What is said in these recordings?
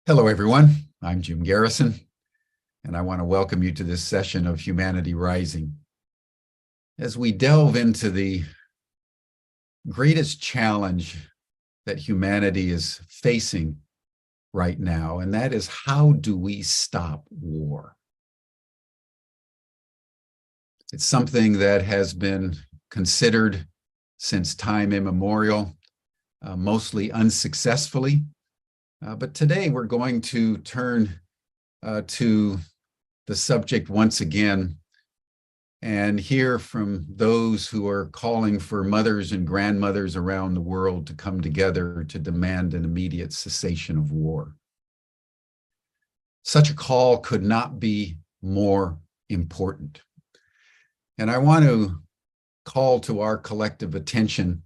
Hello, everyone. I'm Jim Garrison, and I want to welcome you to this session of Humanity Rising. As we delve into the greatest challenge that humanity is facing right now, and that is, how do we stop war? It's something that has been considered since time immemorial, mostly unsuccessfully. But today we're going to turn to the subject once again and hear from those who are calling for mothers and grandmothers around the world to come together to demand an immediate cessation of war. Such a call could not be more important. And I want to call to our collective attention,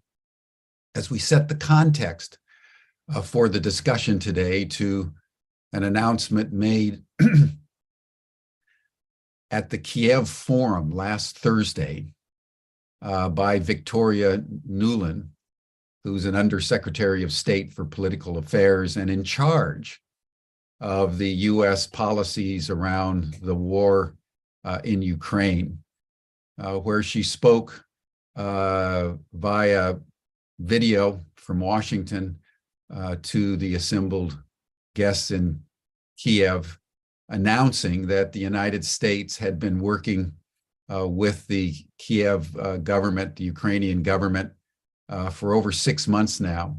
as we set the context for the discussion today, to an announcement made at the Kiev Forum last Thursday by Victoria Nuland, who's an Undersecretary of State for Political Affairs and in charge of the U.S. policies around the war in Ukraine, where she spoke via video from Washington to the assembled guests in Kiev, announcing that the United States had been working with the Kiev government, the Ukrainian government, for over 6 months now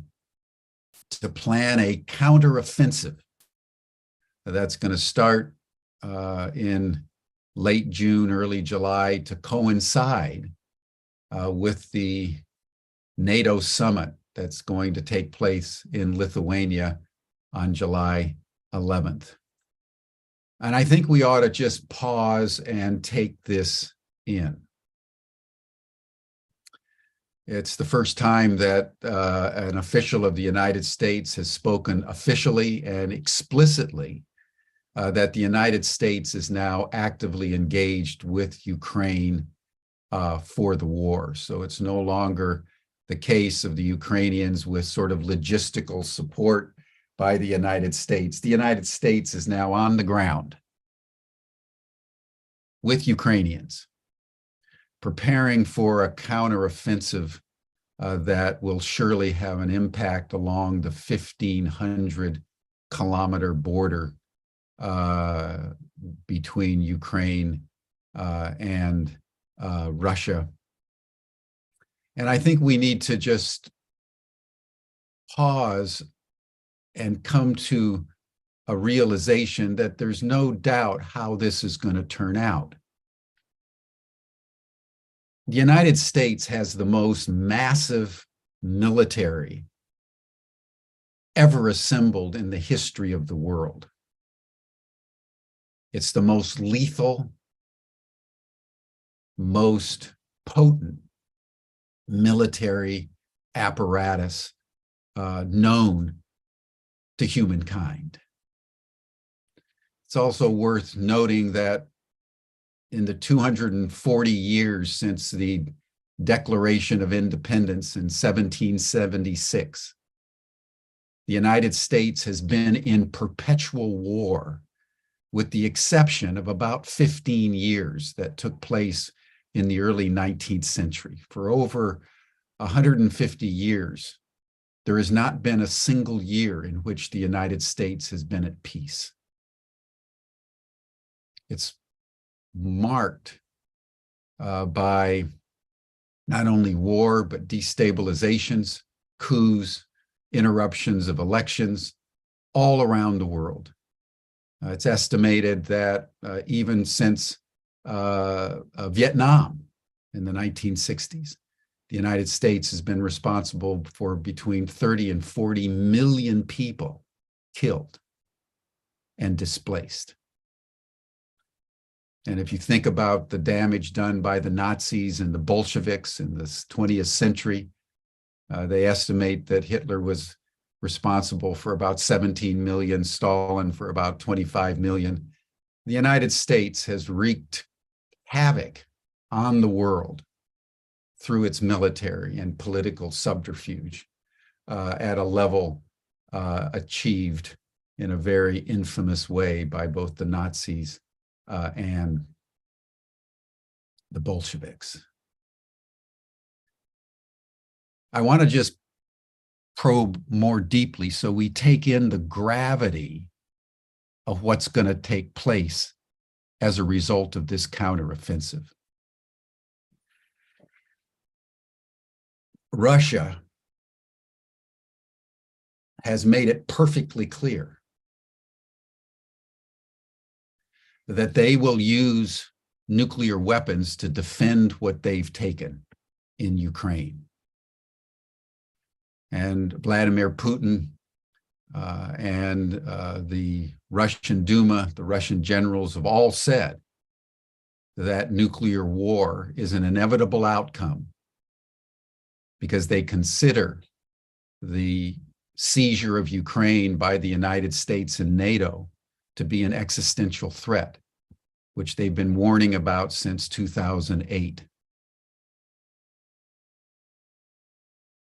to plan a counteroffensive that's going to start in late June, early July, to coincide with the NATO summit that's going to take place in Lithuania on July 11th. And I think we ought to just pause and take this in. It's the first time that an official of the United States has spoken officially and explicitly that the United States is now actively engaged with Ukraine for the war. So it's no longer the case of the Ukrainians with sort of logistical support by the United States. The United States is now on the ground with Ukrainians, preparing for a counteroffensive that will surely have an impact along the 1,500-kilometer border between Ukraine and Russia. And I think we need to just pause and come to a realization that there's no doubt how this is going to turn out. The United States has the most massive military ever assembled in the history of the world. It's the most lethal, most potent military apparatus known to humankind. It's also worth noting that in the 240 years since the Declaration of Independence in 1776, the United States has been in perpetual war, with the exception of about 15 years that took place in the early 19th century. For over 150 years, there has not been a single year in which the United States has been at peace. It's marked by not only war, but destabilizations, coups, interruptions of elections all around the world. It's estimated that even since Vietnam in the 1960s, the United States has been responsible for between 30 and 40 million people killed and displaced. And if you think about the damage done by the Nazis and the Bolsheviks in the 20th century, they estimate that Hitler was responsible for about 17 million, Stalin for about 25 million. The United States has wreaked havoc on the world through its military and political subterfuge at a level achieved in a very infamous way by both the Nazis and the Bolsheviks. I want to just probe more deeply so we take in the gravity of what's going to take place as a result of this counteroffensive. Russia has made it perfectly clear that they will use nuclear weapons to defend what they've taken in Ukraine. And Vladimir Putin and the Russian Duma, the Russian generals have all said that nuclear war is an inevitable outcome because they consider the seizure of Ukraine by the United States and NATO to be an existential threat, which they've been warning about since 2008.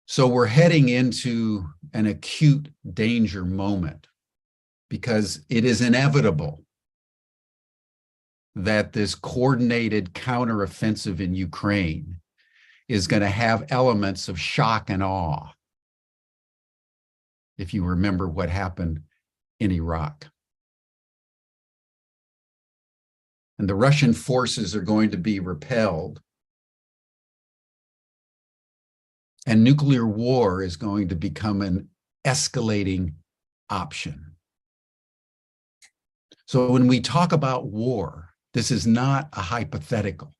So we're heading into an acute danger moment because it is inevitable that this coordinated counteroffensive in Ukraine is going to have elements of shock and awe, if you remember what happened in Iraq. And the Russian forces are going to be repelled. And nuclear war is going to become an escalating option. So when we talk about war, this is not a hypothetical.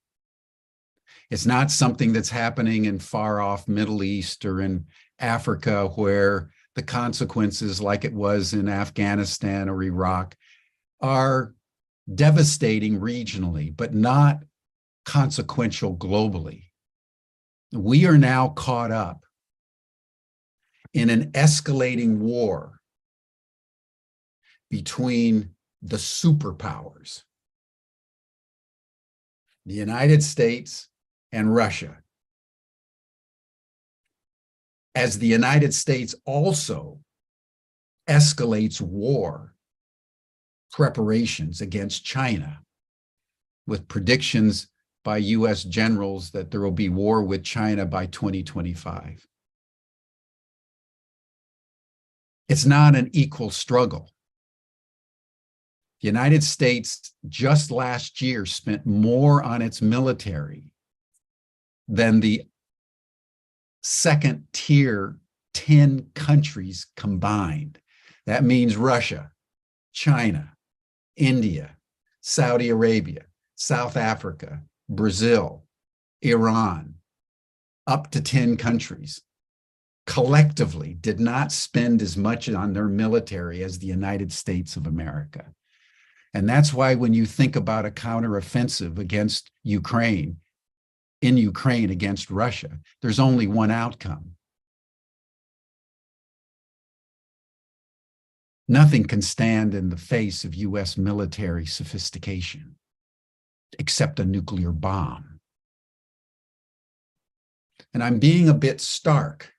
It's not something that's happening in far-off Middle East or in Africa where the consequences, like it was in Afghanistan or Iraq, are devastating regionally, but not consequential globally. We are now caught up in an escalating war between the superpowers, the United States and Russia, as the United States also escalates war preparations against China, with predictions by US generals that there will be war with China by 2025. It's not an equal struggle. The United States just last year spent more on its military than the second tier 10 countries combined. That means Russia, China, India, Saudi Arabia, South Africa, Brazil, Iran, up to 10 countries, collectively did not spend as much on their military as the United States of America. And that's why when you think about a counteroffensive against Ukraine, in Ukraine against Russia, there's only one outcome. Nothing can stand in the face of US military sophistication except a nuclear bomb. And I'm being a bit stark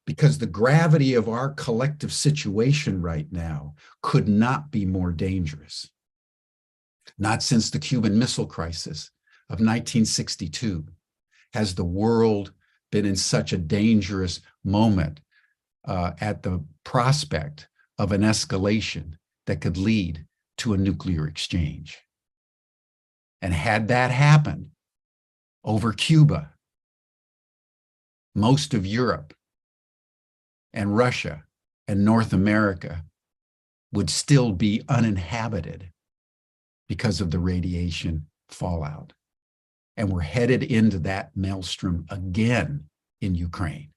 because the gravity of our collective situation right now could not be more dangerous. Not since the Cuban Missile Crisis of 1962 has the world been in such a dangerous moment at the prospect of an escalation that could lead to a nuclear exchange. And had that happened over Cuba, most of Europe and Russia and North America would still be uninhabited because of the radiation fallout. And we're headed into that maelstrom again in Ukraine.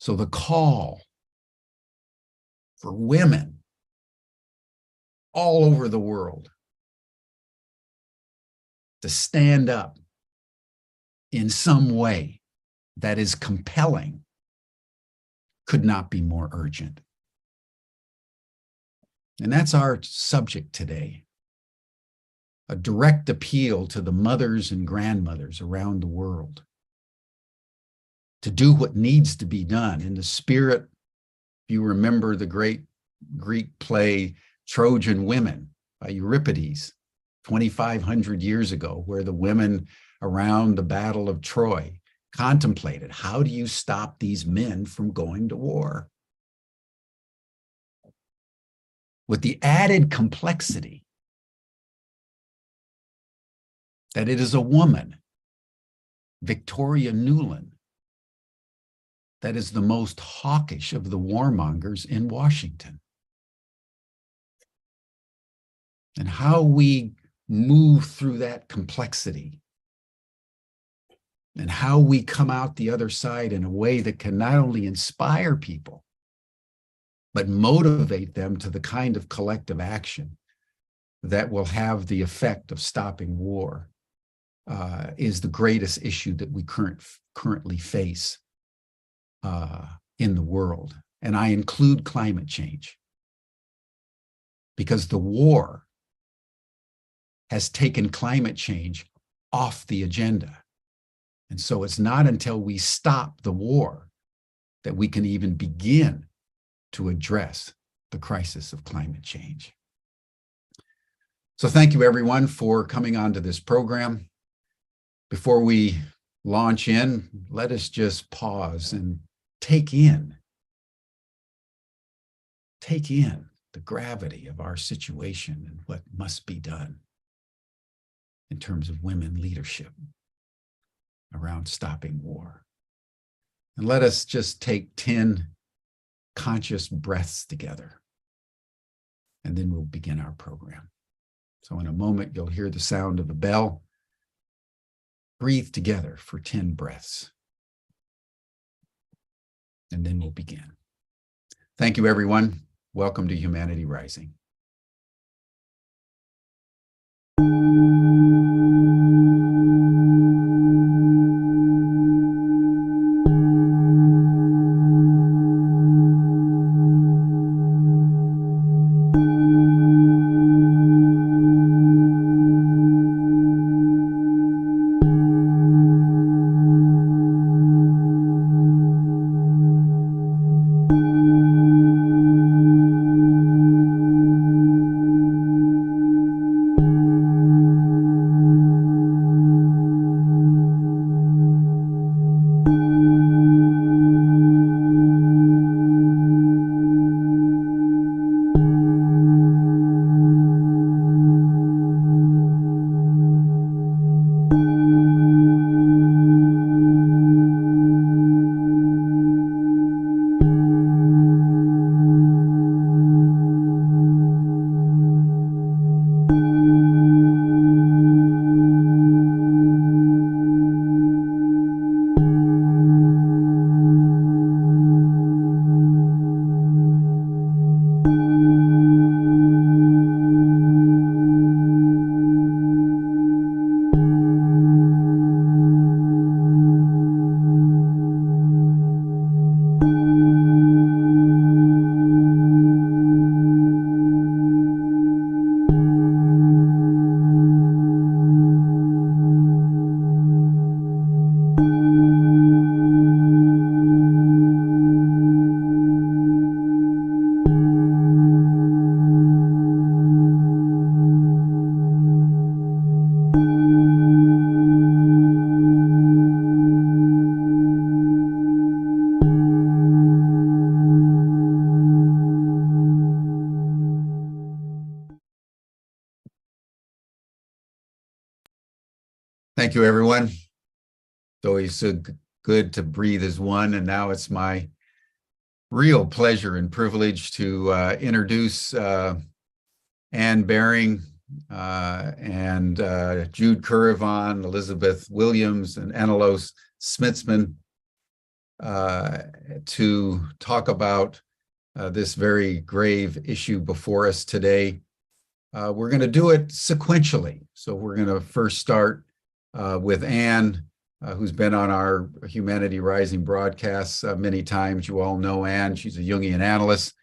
So the call for women all over the world to stand up in some way that is compelling could not be more urgent. And that's our subject today. a direct appeal to the mothers and grandmothers around the world to do what needs to be done in the spirit. If you remember the great Greek play Trojan Women by Euripides 2,500 years ago, where the women around the Battle of Troy contemplated, how do you stop these men from going to war? With the added complexity that it is a woman, Victoria Nuland, that is the most hawkish of the warmongers in Washington. And how we move through that complexity and how we come out the other side in a way that can not only inspire people, but motivate them to the kind of collective action that will have the effect of stopping war, is the greatest issue that we currently face in the world. And I include climate change, because the war has taken climate change off the agenda. And so it's not until we stop the war that we can even begin to address the crisis of climate change. So thank you, everyone, for coming on to this program. Before we launch in, let us just pause and take in the gravity of our situation and what must be done in terms of women leadership around stopping war. And let us just take 10 conscious breaths together, and then we'll begin our program. So in a moment, you'll hear the sound of a bell. Breathe together for 10 breaths, and then we'll begin. Thank you, everyone. Welcome to Humanity Rising. Thank you, everyone. It's always so good to breathe as one, and now it's my real pleasure and privilege to introduce Ann Baring and Jude Currivan, Elizabeth Williams, and Anelos Smitsman to talk about this very grave issue before us today. We're going to do it sequentially. So we're going to first start with Ann, who's been on our Humanity Rising broadcasts many times. You all know Ann. She's a Jungian analyst.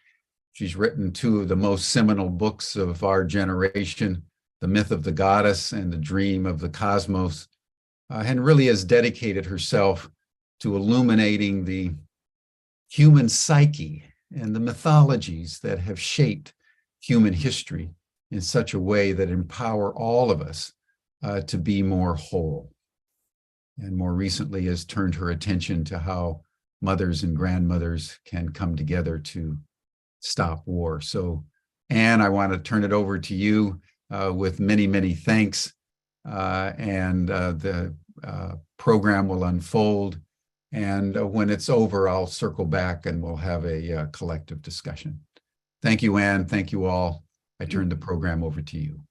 She's written two of the most seminal books of our generation, the myth of the goddess and the dream of the cosmos, and really has dedicated herself to illuminating the human psyche and the mythologies that have shaped human history in such a way that empower all of us to be more whole. And more recently has turned her attention to how mothers and grandmothers can come together to stop war. So, Anne, I want to turn it over to you with many, many thanks. The program will unfold. And when it's over, I'll circle back and we'll have a collective discussion. Thank you, Anne. Thank you all. I turn the program over to you.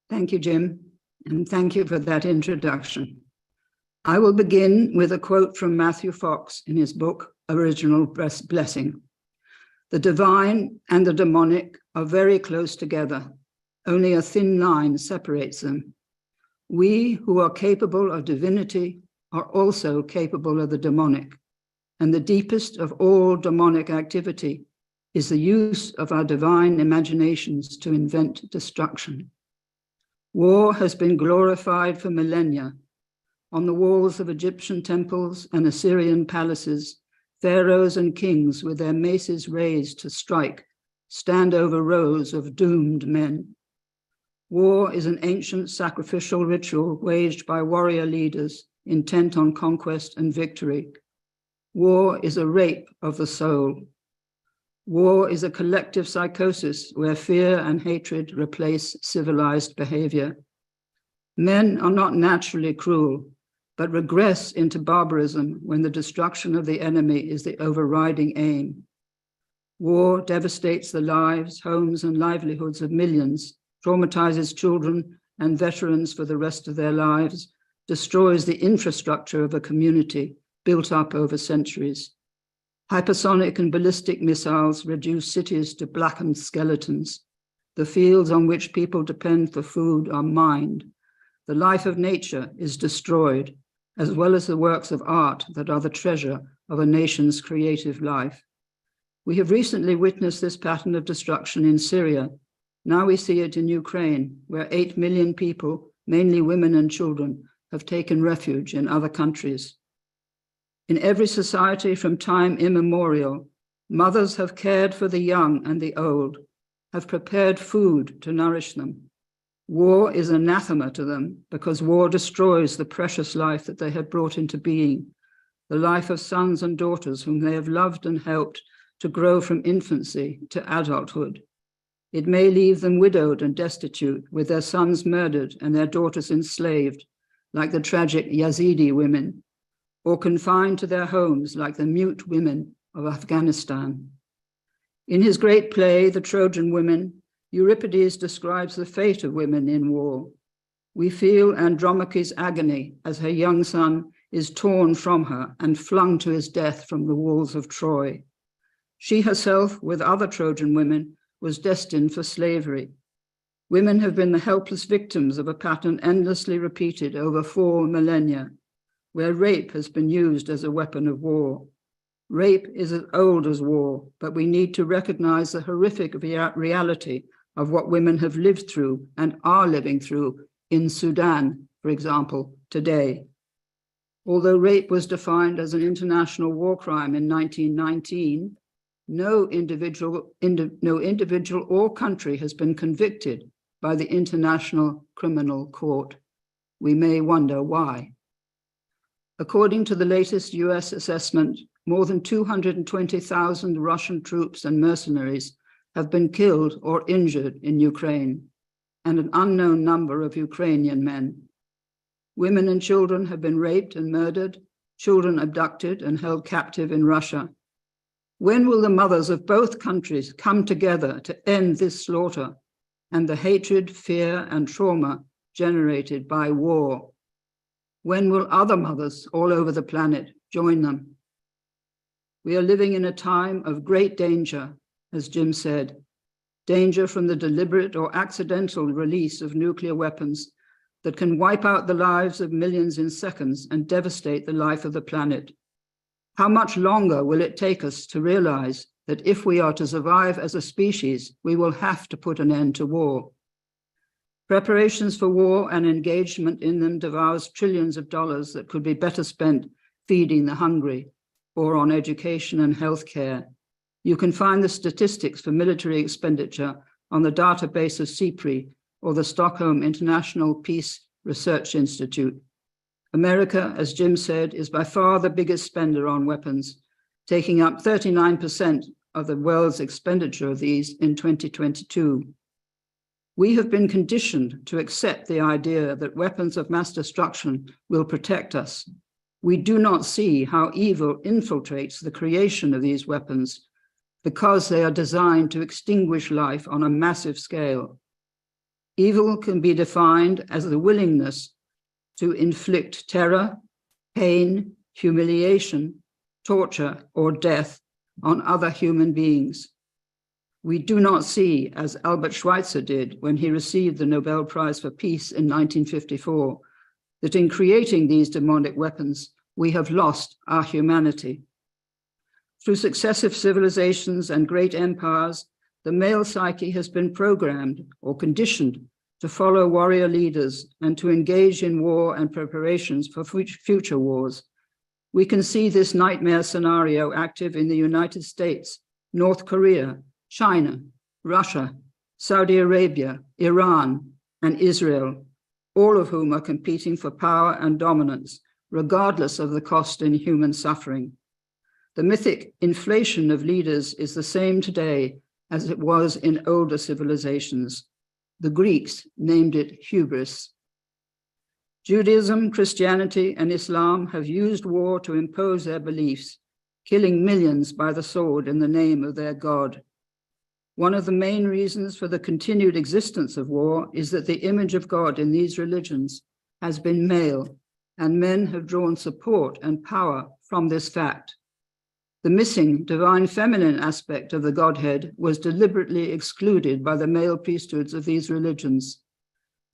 Thank you, Jim. And thank you for that introduction. I will begin with a quote from Matthew Fox in his book, Original Blessing. The divine and the demonic are very close together. Only a thin line separates them. We who are capable of divinity are also capable of the demonic. And the deepest of all demonic activity is the use of our divine imaginations to invent destruction. War has been glorified for millennia. On the walls of Egyptian temples and Assyrian palaces, pharaohs and kings with their maces raised to strike stand over rows of doomed men. War is an ancient sacrificial ritual waged by warrior leaders intent on conquest and victory. War is a rape of the soul. War is a collective psychosis where fear and hatred replace civilized behavior. Men are not naturally cruel, but regress into barbarism when the destruction of the enemy is the overriding aim. War devastates the lives, homes, and livelihoods of millions, traumatizes children and veterans for the rest of their lives, destroys the infrastructure of a community built up over centuries. Hypersonic and ballistic missiles reduce cities to blackened skeletons. The fields on which people depend for food are mined. The life of nature is destroyed, as well as the works of art that are the treasure of a nation's creative life. We have recently witnessed this pattern of destruction in Syria. Now we see it in Ukraine, where 8 million people, mainly women and children, have taken refuge in other countries. In every society from time immemorial, mothers have cared for the young and the old, have prepared food to nourish them. War is anathema to them because war destroys the precious life that they have brought into being, the life of sons and daughters whom they have loved and helped to grow from infancy to adulthood. It may leave them widowed and destitute, with their sons murdered and their daughters enslaved, like the tragic Yazidi women, or confined to their homes like the mute women of Afghanistan. In his great play, The Trojan Women, Euripides describes the fate of women in war. We feel Andromache's agony as her young son is torn from her and flung to his death from the walls of Troy. She herself, with other Trojan women, was destined for slavery. Women have been the helpless victims of a pattern endlessly repeated over 4 millennia, where rape has been used as a weapon of war. Rape is as old as war, but we need to recognize the horrific reality of what women have lived through and are living through in Sudan, for example, today. Although rape was defined as an international war crime in 1919, no individual or country has been convicted by the International Criminal Court. We may wonder why. According to the latest US assessment, more than 220,000 Russian troops and mercenaries have been killed or injured in Ukraine, and an unknown number of Ukrainian men. Women and children have been raped and murdered, children abducted and held captive in Russia. When will the mothers of both countries come together to end this slaughter and the hatred, fear, and trauma generated by war? When will other mothers all over the planet join them? We are living in a time of great danger, as Jim said, danger from the deliberate or accidental release of nuclear weapons that can wipe out the lives of millions in seconds and devastate the life of the planet. How much longer will it take us to realize that if we are to survive as a species, we will have to put an end to war? Preparations for war and engagement in them devours trillions of dollars that could be better spent feeding the hungry or on education and healthcare. You can find the statistics for military expenditure on the database of CIPRI or the Stockholm International Peace Research Institute. America, as Jim said, is by far the biggest spender on weapons, taking up 39% of the world's expenditure of these in 2022. We have been conditioned to accept the idea that weapons of mass destruction will protect us. We do not see how evil infiltrates the creation of these weapons because they are designed to extinguish life on a massive scale. Evil can be defined as the willingness to inflict terror, pain, humiliation, torture, or death on other human beings. We do not see, as Albert Schweitzer did when he received the Nobel Prize for Peace in 1954, that in creating these demonic weapons, we have lost our humanity. Through successive civilizations and great empires, the male psyche has been programmed or conditioned to follow warrior leaders and to engage in war and preparations for future wars. We can see this nightmare scenario active in the United States, North Korea, China, Russia, Saudi Arabia, Iran, and Israel, all of whom are competing for power and dominance, regardless of the cost in human suffering. The mythic inflation of leaders is the same today as it was in older civilizations. The Greeks named it hubris. Judaism, Christianity, and Islam have used war to impose their beliefs, killing millions by the sword in the name of their God. One of the main reasons for the continued existence of war is that the image of God in these religions has been male, and men have drawn support and power from this fact. The missing divine feminine aspect of the Godhead was deliberately excluded by the male priesthoods of these religions.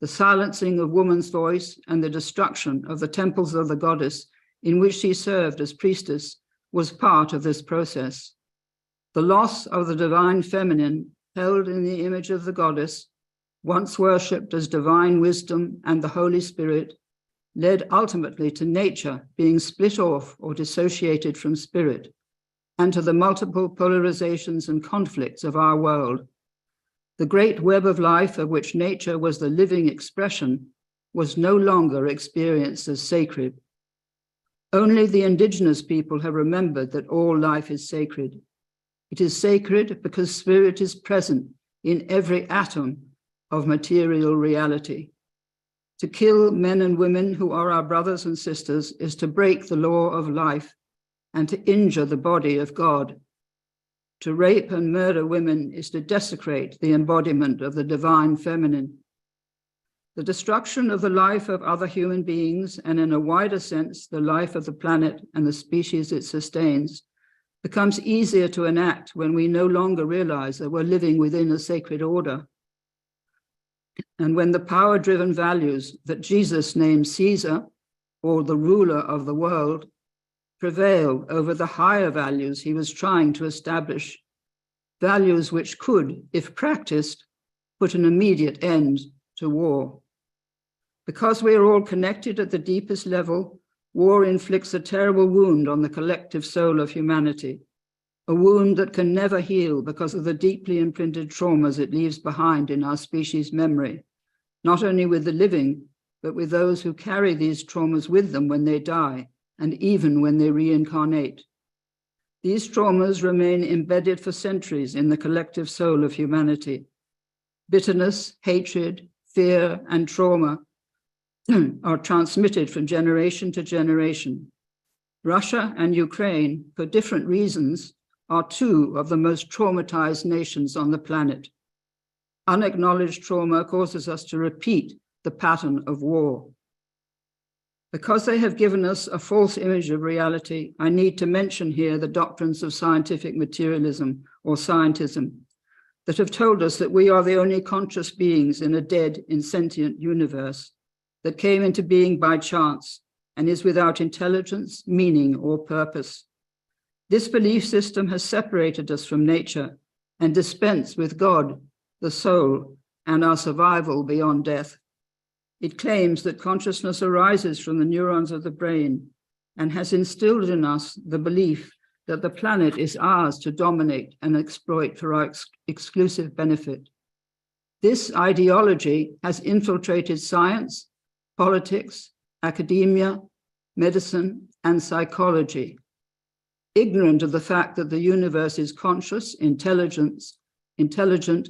The silencing of woman's voice and the destruction of the temples of the goddess in which she served as priestess was part of this process. The loss of the divine feminine held in the image of the goddess, once worshipped as divine wisdom and the Holy Spirit, led ultimately to nature being split off or dissociated from spirit, and to the multiple polarizations and conflicts of our world. The great web of life of which nature was the living expression was no longer experienced as sacred. Only the indigenous people have remembered that all life is sacred. It is sacred because spirit is present in every atom of material reality. To kill men and women who are our brothers and sisters is to break the law of life and to injure the body of God. To rape and murder women is to desecrate the embodiment of the divine feminine. The destruction of the life of other human beings, and in a wider sense, the life of the planet and the species it sustains, becomes easier to enact when we no longer realize that we're living within a sacred order. And when the power-driven values that Jesus named Caesar, or the ruler of the world, prevail over the higher values he was trying to establish, values which could, if practiced, put an immediate end to war. Because we are all connected at the deepest level, war inflicts a terrible wound on the collective soul of humanity, a wound that can never heal because of the deeply imprinted traumas it leaves behind in our species' memory, not only with the living, but with those who carry these traumas with them when they die, and even when they reincarnate. These traumas remain embedded for centuries in the collective soul of humanity. Bitterness, hatred, fear, and trauma are transmitted from generation to generation. Russia and Ukraine, for different reasons, are two of the most traumatized nations on the planet. Unacknowledged trauma causes us to repeat the pattern of war. Because they have given us a false image of reality, I need to mention here the doctrines of scientific materialism or scientism that have told us that we are the only conscious beings in a dead, insentient universe that came into being by chance and is without intelligence, meaning, or purpose. This belief system has separated us from nature and dispensed with God, the soul, and our survival beyond death. It claims that consciousness arises from the neurons of the brain and has instilled in us the belief that the planet is ours to dominate and exploit for our exclusive benefit. This ideology has infiltrated science, politics, academia, medicine, and psychology. Ignorant of the fact that the universe is conscious, intelligent,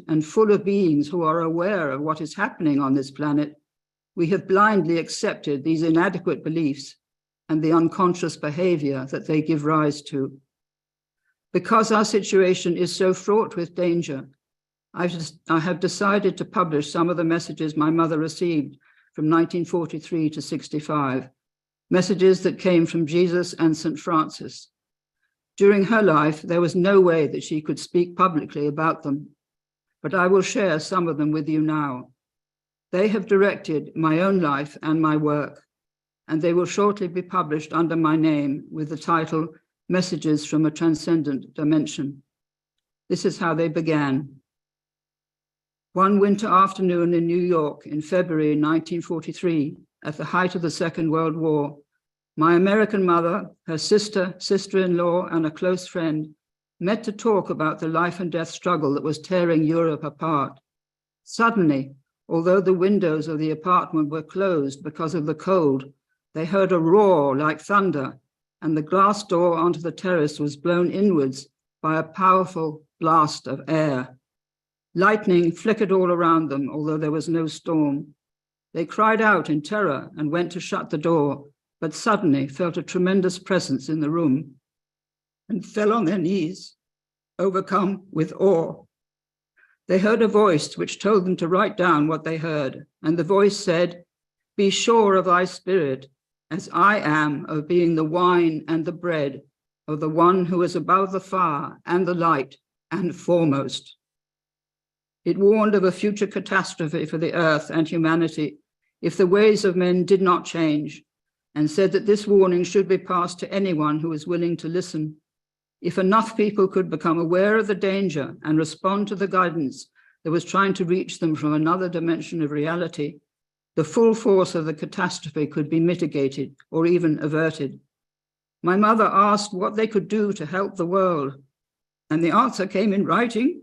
and full of beings who are aware of what is happening on this planet, we have blindly accepted these inadequate beliefs and the unconscious behavior that they give rise to. Because our situation is so fraught with danger, I have decided to publish some of the messages my mother received from 1943 to 65, messages that came from Jesus and St. Francis. During her life, there was no way that she could speak publicly about them, but I will share some of them with you now. They have directed my own life and my work, and they will shortly be published under my name with the title Messages from a Transcendent Dimension. This is how they began. One winter afternoon in New York in February 1943, at the height of the Second World War, my American mother, her sister, sister-in-law, and a close friend met to talk about the life and death struggle that was tearing Europe apart. Suddenly, although the windows of the apartment were closed because of the cold, they heard a roar like thunder, and the glass door onto the terrace was blown inwards by a powerful blast of air. Lightning flickered all around them, although there was no storm. They cried out in terror and went to shut the door, but suddenly felt a tremendous presence in the room and fell on their knees, overcome with awe. They heard a voice which told them to write down what they heard, and the voice said, "Be sure of thy spirit, as I am of being the wine and the bread of the one who is above the fire and the light and foremost." It warned of a future catastrophe for the earth and humanity if the ways of men did not change, and said that this warning should be passed to anyone who was willing to listen. If enough people could become aware of the danger and respond to the guidance that was trying to reach them from another dimension of reality, the full force of the catastrophe could be mitigated or even averted. My mother asked what they could do to help the world, and the answer came in writing: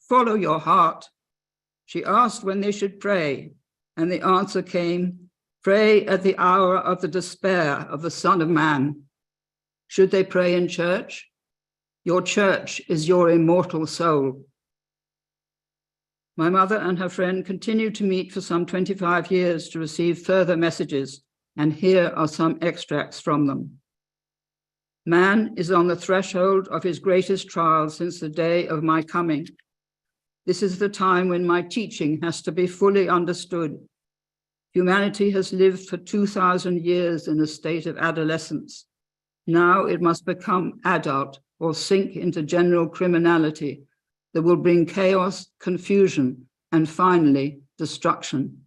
follow your heart. She asked when they should pray, and the answer came: pray at the hour of the despair of the Son of Man. Should they pray in church? Your church is your immortal soul. My mother and her friend continued to meet for some 25 years to receive further messages, and here are some extracts from them. Man is on the threshold of his greatest trial since the day of my coming. This is the time when my teaching has to be fully understood. Humanity has lived for 2,000 years in a state of adolescence. Now it must become adult or sink into general criminality that will bring chaos, confusion, and finally, destruction.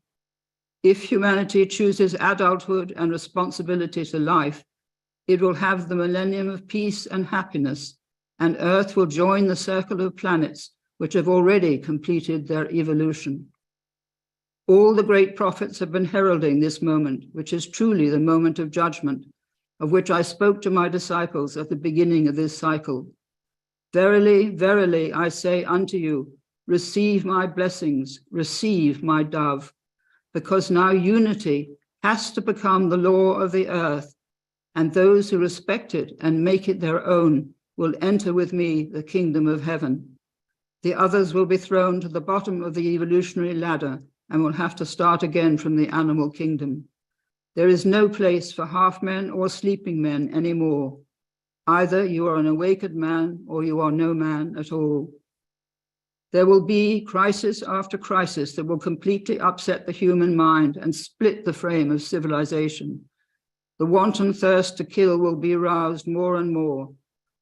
If humanity chooses adulthood and responsibility to life, it will have the millennium of peace and happiness, and Earth will join the circle of planets which have already completed their evolution. All the great prophets have been heralding this moment, which is truly the moment of judgment, of which I spoke to my disciples at the beginning of this cycle. Verily, verily, I say unto you, receive my blessings, receive my dove, because now unity has to become the law of the earth, and those who respect it and make it their own will enter with me the kingdom of heaven. The others will be thrown to the bottom of the evolutionary ladder and will have to start again from the animal kingdom. There is no place for half men or sleeping men anymore. Either you are an awakened man or you are no man at all. There will be crisis after crisis that will completely upset the human mind and split the frame of civilization. The wanton thirst to kill will be aroused more and more.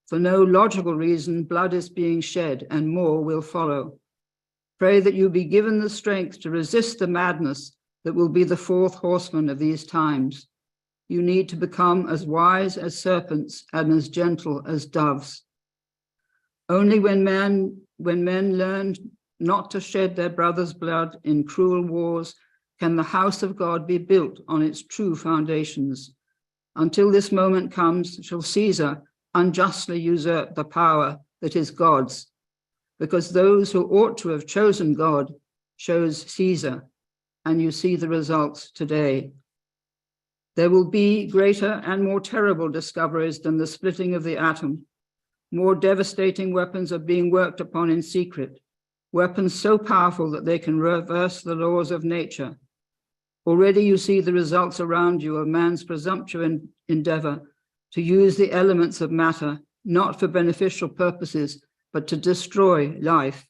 For no logical reason, blood is being shed and more will follow. Pray that you be given the strength to resist the madness that will be the fourth horseman of these times. You need to become as wise as serpents and as gentle as doves. Only when men learn not to shed their brother's blood in cruel wars, can the house of God be built on its true foundations. Until this moment comes, shall Caesar unjustly usurp the power that is God's, because those who ought to have chosen God chose Caesar, and you see the results today. There will be greater and more terrible discoveries than the splitting of the atom. More devastating weapons are being worked upon in secret, weapons so powerful that they can reverse the laws of nature. Already you see the results around you of man's presumptuous endeavor to use the elements of matter, not for beneficial purposes, but to destroy life.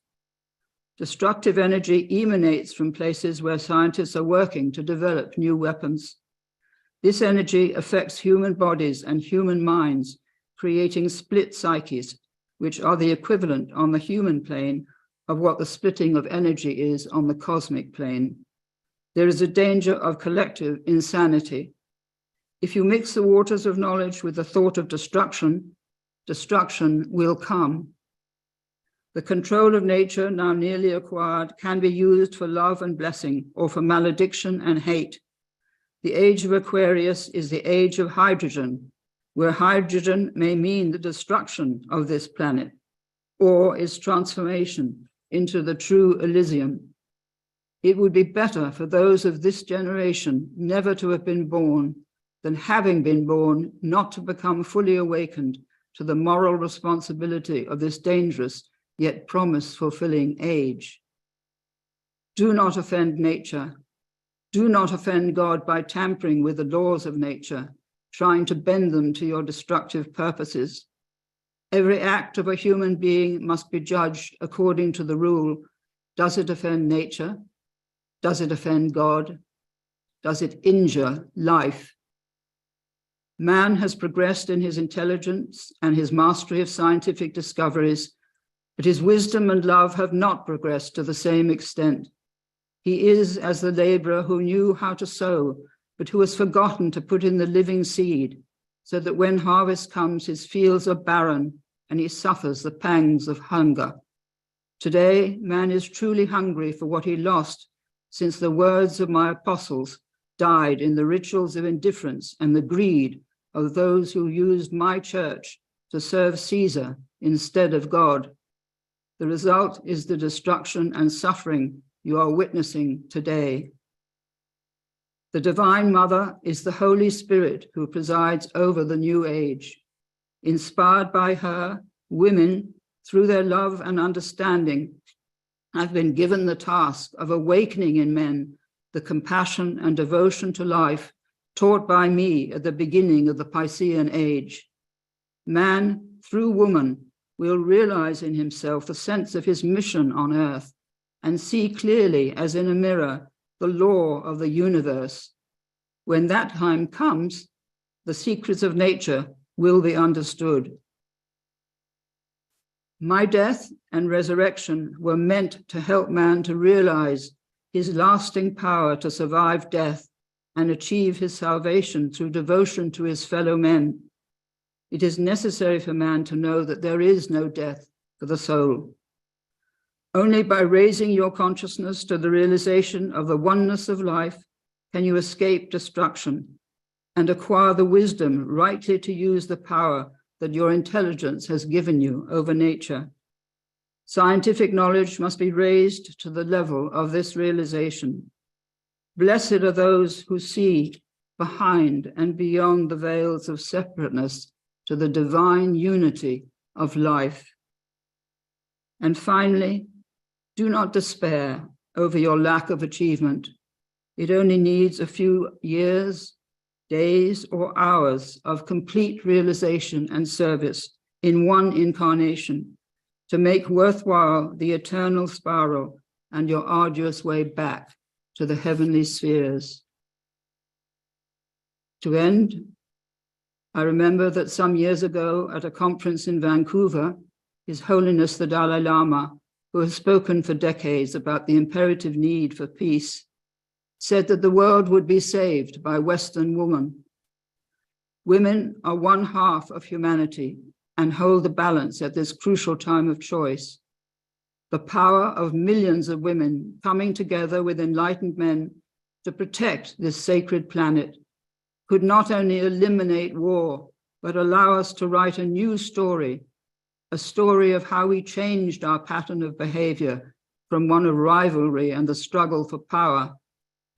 Destructive energy emanates from places where scientists are working to develop new weapons. This energy affects human bodies and human minds, creating split psyches, which are the equivalent on the human plane of what the splitting of energy is on the cosmic plane. There is a danger of collective insanity. If you mix the waters of knowledge with the thought of destruction, destruction will come. The control of nature, now nearly acquired, can be used for love and blessing, or for malediction and hate. The age of Aquarius is the age of hydrogen, where hydrogen may mean the destruction of this planet, or its transformation into the true Elysium. It would be better for those of this generation never to have been born than, having been born, not to become fully awakened to the moral responsibility of this dangerous yet promise-fulfilling age. Do not offend nature. Do not offend God by tampering with the laws of nature, trying to bend them to your destructive purposes. Every act of a human being must be judged according to the rule: does it offend nature? Does it offend God? Does it injure life? Man has progressed in his intelligence and his mastery of scientific discoveries, but his wisdom and love have not progressed to the same extent. He is as the laborer who knew how to sow, but who has forgotten to put in the living seed, so that when harvest comes, his fields are barren and he suffers the pangs of hunger. Today, man is truly hungry for what he lost, since the words of my apostles died in the rituals of indifference and the greed of those who used my church to serve Caesar instead of God. The result is the destruction and suffering you are witnessing today. The Divine Mother is the Holy Spirit who presides over the new age. Inspired by her, women, through their love and understanding, have been given the task of awakening in men the compassion and devotion to life taught by me at the beginning of the Piscean age. Man, through woman, will realize in himself the sense of his mission on earth and see clearly, as in a mirror, the law of the universe. When that time comes, the secrets of nature will be understood. My death and resurrection were meant to help man to realize his lasting power to survive death and achieve his salvation through devotion to his fellow men. It is necessary for man to know that there is no death for the soul. Only by raising your consciousness to the realization of the oneness of life can you escape destruction and acquire the wisdom rightly to use the power that your intelligence has given you over nature. Scientific knowledge must be raised to the level of this realization. Blessed are those who see behind and beyond the veils of separateness to the divine unity of life. And finally, do not despair over your lack of achievement. It only needs a few years, days, or hours of complete realization and service in one incarnation to make worthwhile the eternal spiral and your arduous way back to the heavenly spheres. To end, I remember that some years ago at a conference in Vancouver, His Holiness the Dalai Lama, who has spoken for decades about the imperative need for peace, said that the world would be saved by Western women. Women are one half of humanity and hold the balance at this crucial time of choice. the power of millions of women coming together with enlightened men to protect this sacred planet could not only eliminate war, but allow us to write a new story, a story of how we changed our pattern of behavior from one of rivalry and the struggle for power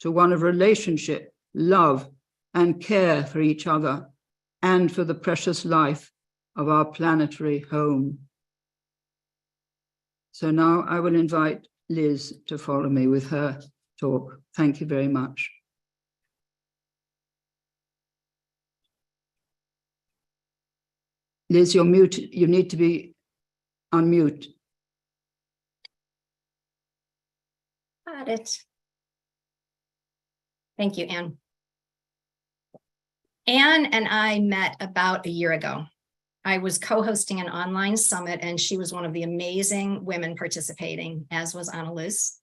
to one of relationship, love, and care for each other and for the precious life of our planetary home. So now I will invite Liz to follow me with her talk. Thank you very much. Liz, you're mute. You need to be unmute. Got it. Thank you, Anne. Anne and I met about a year ago. I was co-hosting an online summit, and she was one of the amazing women participating, as was Annalise.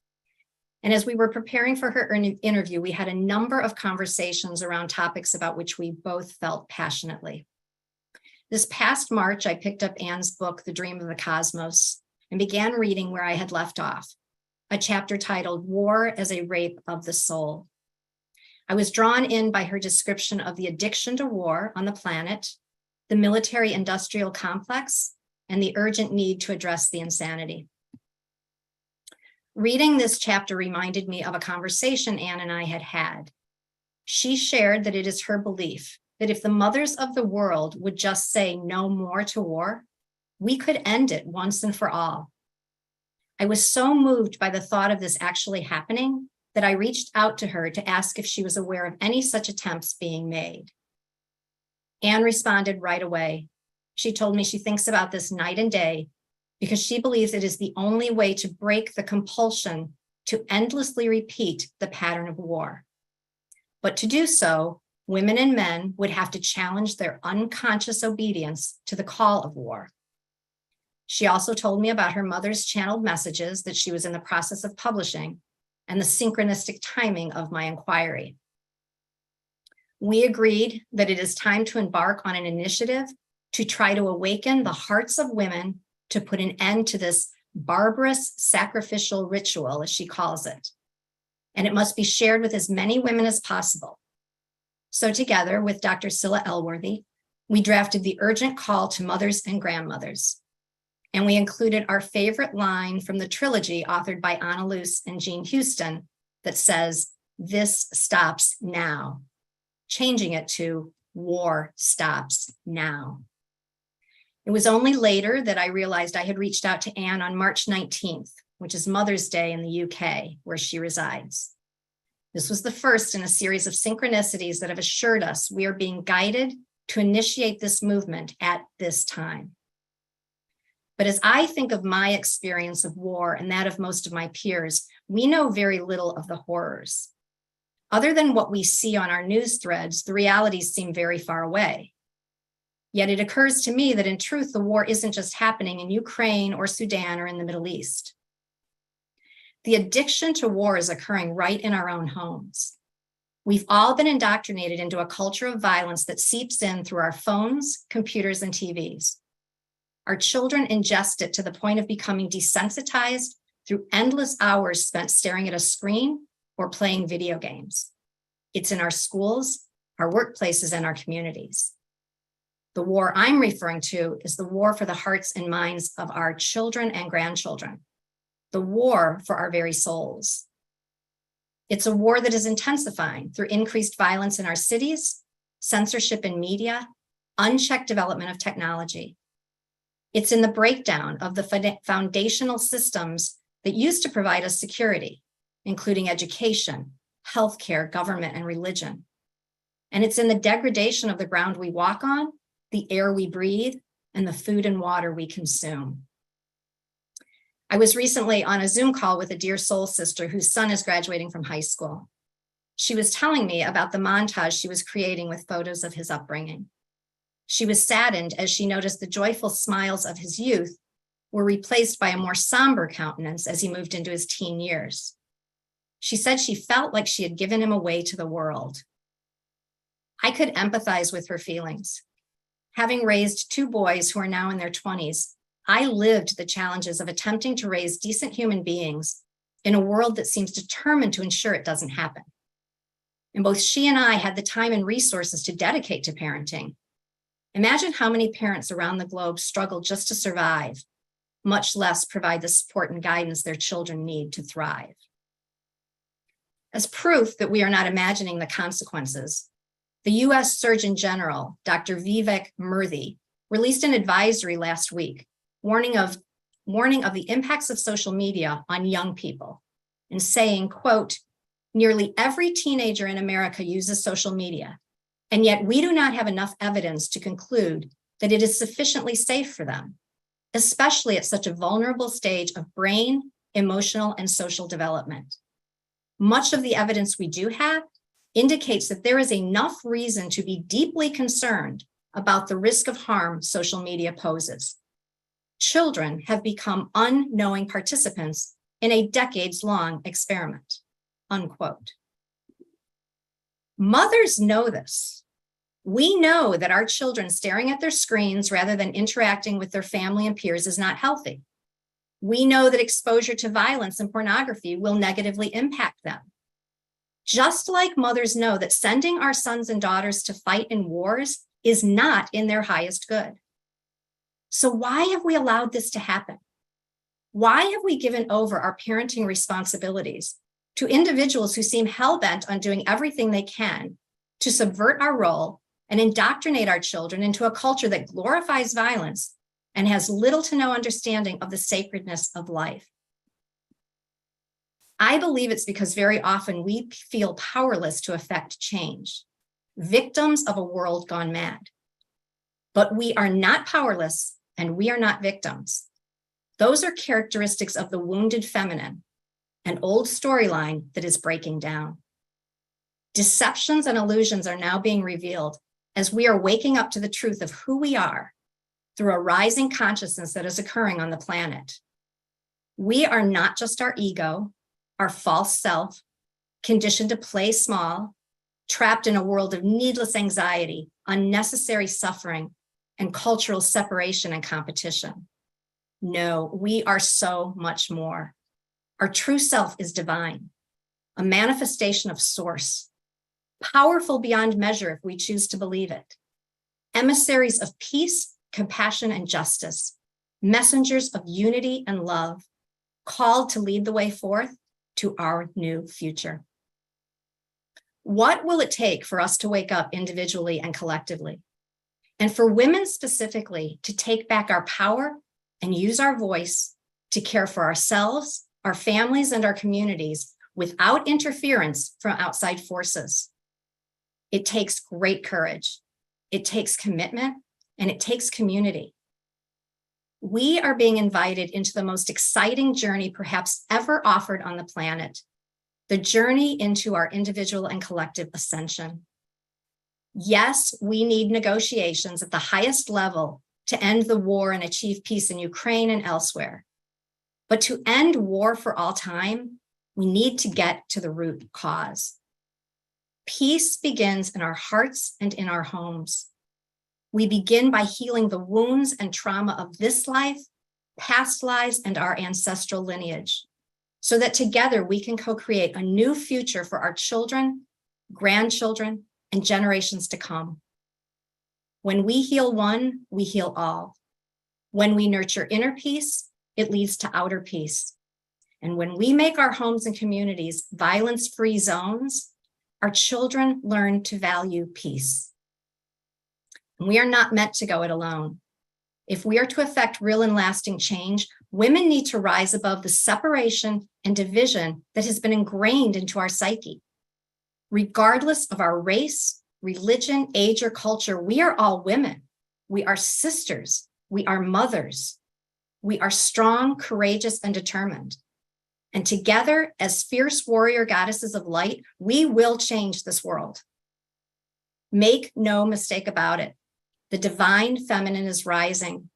And as we were preparing for her interview, we had a number of conversations around topics about which we both felt passionately. This past March, I picked up Anne's book, The Dream of the Cosmos, and began reading where I had left off, a chapter titled War as a Rape of the Soul. I was drawn in by her description of the addiction to war on the planet, the military-industrial complex, and the urgent need to address the insanity. Reading this chapter reminded me of a conversation Anne and I had had. She shared that it is her belief that if the mothers of the world would just say no more to war, we could end it once and for all. I was so moved by the thought of this actually happening that I reached out to her to ask if she was aware of any such attempts being made. Anne responded right away. She told me she thinks about this night and day because she believes it is the only way to break the compulsion to endlessly repeat the pattern of war. But to do so, women and men would have to challenge their unconscious obedience to the call of war. She also told me about her mother's channeled messages that she was in the process of publishing and the synchronistic timing of my inquiry. We agreed that it is time to embark on an initiative to try to awaken the hearts of women to put an end to this barbarous sacrificial ritual, as she calls it. And it must be shared with as many women as possible. So together with Dr. Scilla Elworthy, we drafted the urgent call to mothers and grandmothers. And we included our favorite line from the trilogy authored by Annalise and Jean Houston that says, "This stops now," changing it to "War stops now." It was only later that I realized I had reached out to Anne on March 19th, which is Mother's Day in the UK, where she resides. This was the first in a series of synchronicities that have assured us we are being guided to initiate this movement at this time. But as I think of my experience of war and that of most of my peers, we know very little of the horrors. Other than what we see on our news threads, the realities seem very far away. Yet it occurs to me that in truth, the war isn't just happening in Ukraine or Sudan or in the Middle East. The addiction to war is occurring right in our own homes. We've all been indoctrinated into a culture of violence that seeps in through our phones, computers, and TVs. Our children ingest it to the point of becoming desensitized through endless hours spent staring at a screen or playing video games. It's in our schools, our workplaces, and our communities. The war I'm referring to is the war for the hearts and minds of our children and grandchildren, the war for our very souls. It's a war that is intensifying through increased violence in our cities, censorship in media, unchecked development of technology. It's in the breakdown of the foundational systems that used to provide us security, including education, healthcare, government, and religion. And it's in the degradation of the ground we walk on, the air we breathe, and the food and water we consume. I was recently on a Zoom call with a dear soul sister whose son is graduating from high school. She was telling me about the montage she was creating with photos of his upbringing. She was saddened as she noticed the joyful smiles of his youth were replaced by a more somber countenance as he moved into his teen years. She said she felt like she had given him away to the world. I could empathize with her feelings. Having raised two boys who are now in their 20s, I lived the challenges of attempting to raise decent human beings in a world that seems determined to ensure it doesn't happen. And both she and I had the time and resources to dedicate to parenting. Imagine how many parents around the globe struggle just to survive, much less provide the support and guidance their children need to thrive. As proof that we are not imagining the consequences, the US Surgeon General, Dr. Vivek Murthy, released an advisory last week warning of the impacts of social media on young people and saying, quote, "Nearly every teenager in America uses social media, and yet we do not have enough evidence to conclude that it is sufficiently safe for them, especially at such a vulnerable stage of brain, emotional, and social development. Much of the evidence we do have indicates that there is enough reason to be deeply concerned about the risk of harm social media poses. Children have become unknowing participants in a decades-long experiment," unquote. Mothers know this. We know that our children staring at their screens rather than interacting with their family and peers is not healthy. We know that exposure to violence and pornography will negatively impact them. Just like mothers know that sending our sons and daughters to fight in wars is not in their highest good. So why have we allowed this to happen? Why have we given over our parenting responsibilities to individuals who seem hell-bent on doing everything they can to subvert our role and indoctrinate our children into a culture that glorifies violence and has little to no understanding of the sacredness of life? I believe it's because very often we feel powerless to affect change, victims of a world gone mad. But we are not powerless and we are not victims. Those are characteristics of the wounded feminine, an old storyline that is breaking down. Deceptions and illusions are now being revealed as we are waking up to the truth of who we are through a rising consciousness that is occurring on the planet. We are not just our ego, our false self, conditioned to play small, trapped in a world of needless anxiety, unnecessary suffering, and cultural separation and competition. No, we are so much more. Our true self is divine, a manifestation of source, powerful beyond measure if we choose to believe it. Emissaries of peace, compassion, and justice, messengers of unity and love, called to lead the way forth to our new future. What will it take for us to wake up individually and collectively? And for women specifically, to take back our power and use our voice to care for ourselves, our families, and our communities without interference from outside forces? It takes great courage. It takes commitment, and it takes community. We are being invited into the most exciting journey perhaps ever offered on the planet, the journey into our individual and collective ascension. Yes, we need negotiations at the highest level to end the war and achieve peace in Ukraine and elsewhere. But to end war for all time, we need to get to the root cause. Peace begins in our hearts and in our homes. We begin by healing the wounds and trauma of this life, past lives, and our ancestral lineage, so that together we can co-create a new future for our children, grandchildren, and generations to come. When we heal one, we heal all. When we nurture inner peace, it leads to outer peace. And when we make our homes and communities violence-free zones, our children learn to value peace. And we are not meant to go it alone. If we are to effect real and lasting change, women need to rise above the separation and division that has been ingrained into our psyche. Regardless of our race, religion, age, or culture, we are all women. We are sisters. We are mothers. We are strong, courageous, and determined. And together, as fierce warrior goddesses of light, we will change this world. Make no mistake about it. The divine feminine is rising,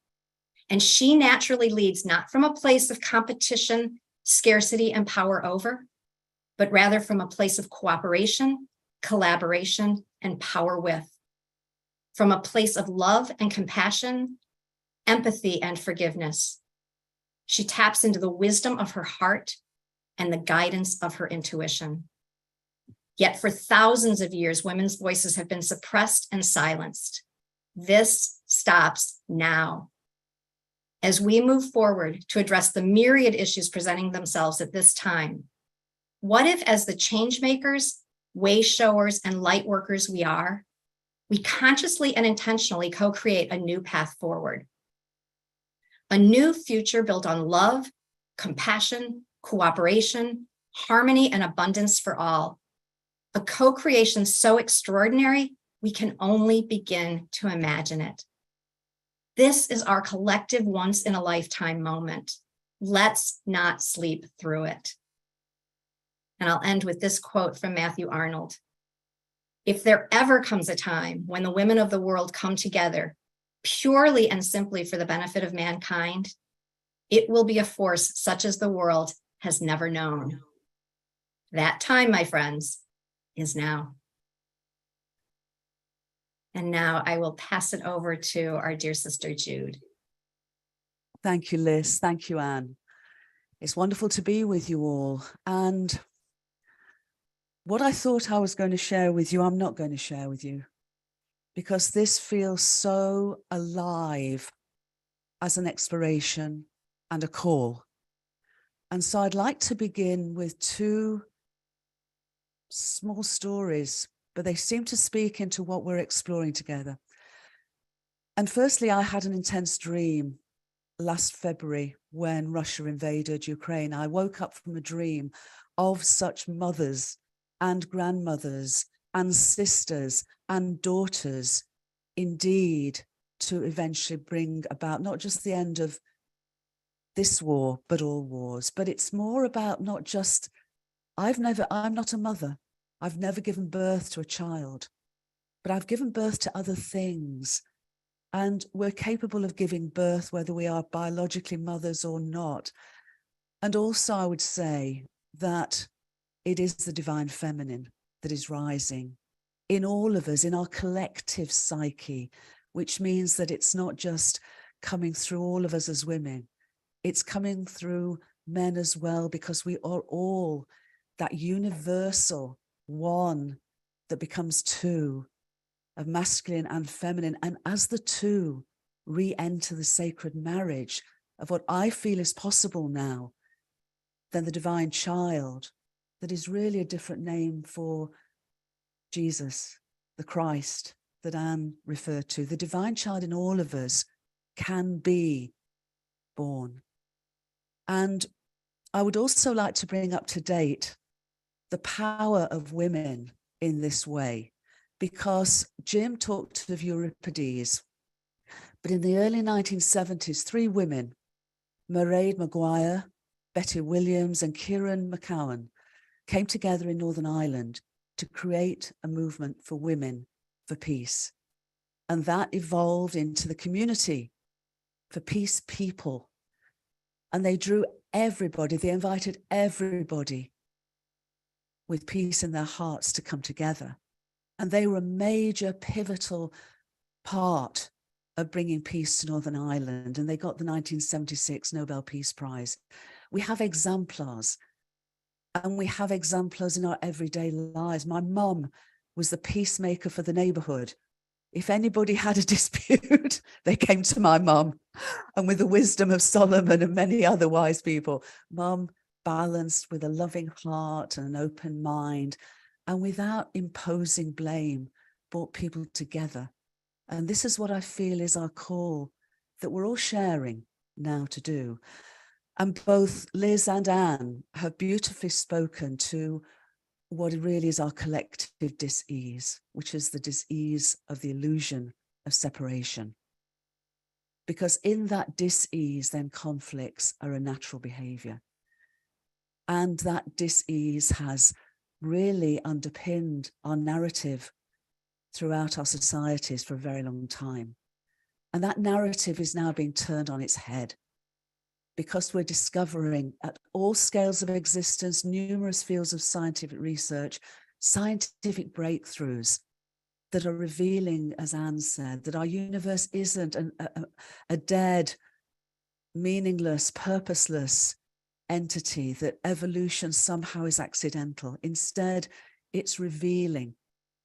and she naturally leads not from a place of competition, scarcity, and power over, but rather from a place of cooperation, collaboration, and power with. From a place of love and compassion, empathy, and forgiveness. She taps into the wisdom of her heart and the guidance of her intuition. Yet for thousands of years, women's voices have been suppressed and silenced. This stops now. As we move forward to address the myriad issues presenting themselves at this time, what if, as the change makers, way showers, and light workers we are, we consciously and intentionally co-create a new path forward? A new future built on love, compassion, cooperation, harmony, and abundance for all. A co-creation so extraordinary, we can only begin to imagine it. This is our collective once-in-a-lifetime moment. Let's not sleep through it. And I'll end with this quote from Matthew Arnold. If there ever comes a time when the women of the world come together purely and simply for the benefit of mankind, it will be a force such as the world has never known. That time, my friends, is now. And now I will pass it over to our dear sister, Jude. Thank you, Liz. Thank you, Anne. It's wonderful to be with you all. And what I thought I was going to share with you, I'm not going to share with you, because this feels so alive as an exploration and a call. And so I'd like to begin with two small stories, but they seem to speak into what we're exploring together. And firstly, I had an intense dream last February when Russia invaded Ukraine. I woke up from a dream of such mothers and grandmothers and sisters and daughters, indeed, to eventually bring about not just the end of this war, but all wars. But it's more about not just, I'm not a mother. I've never given birth to a child, but I've given birth to other things. And we're capable of giving birth, whether we are biologically mothers or not. And also, I would say that it is the divine feminine that is rising in all of us, in our collective psyche, which means that it's not just coming through all of us as women. It's coming through men as well, because we are all that universal one that becomes two, of masculine and feminine. And as the two re-enter the sacred marriage of what I feel is possible now, then the divine child, that is really a different name for Jesus, the Christ that Anne referred to, the divine child in all of us can be born. And I would also like to bring up to date the power of women in this way, because Jim talked of Euripides, but in the early 1970s, three women, Mairead Maguire, Betty Williams, and Kieran McCowan, came together in Northern Ireland to create a movement for women for peace. And that evolved into the Community for Peace People. And they drew everybody, they invited everybody with peace in their hearts to come together. And they were a major pivotal part of bringing peace to Northern Ireland. And they got the 1976 Nobel Peace Prize. We have exemplars, and we have exemplars in our everyday lives. My mum was the peacemaker for the neighborhood. If anybody had a dispute, they came to my mum. And with the wisdom of Solomon and many other wise people, Mum balanced with a loving heart and an open mind, and without imposing blame, brought people together. And this is what I feel is our call that we're all sharing now to do. And both Liz and Anne have beautifully spoken to what really is our collective dis-ease, which is the dis-ease of the illusion of separation. Because in that dis-ease, then conflicts are a natural behavior. And that dis-ease has really underpinned our narrative throughout our societies for a very long time. And that narrative is now being turned on its head, because we're discovering at all scales of existence, numerous fields of scientific research, scientific breakthroughs, that are revealing, as Anne said, that our universe isn't a dead, meaningless, purposeless entity, that evolution somehow is accidental. Instead, it's revealing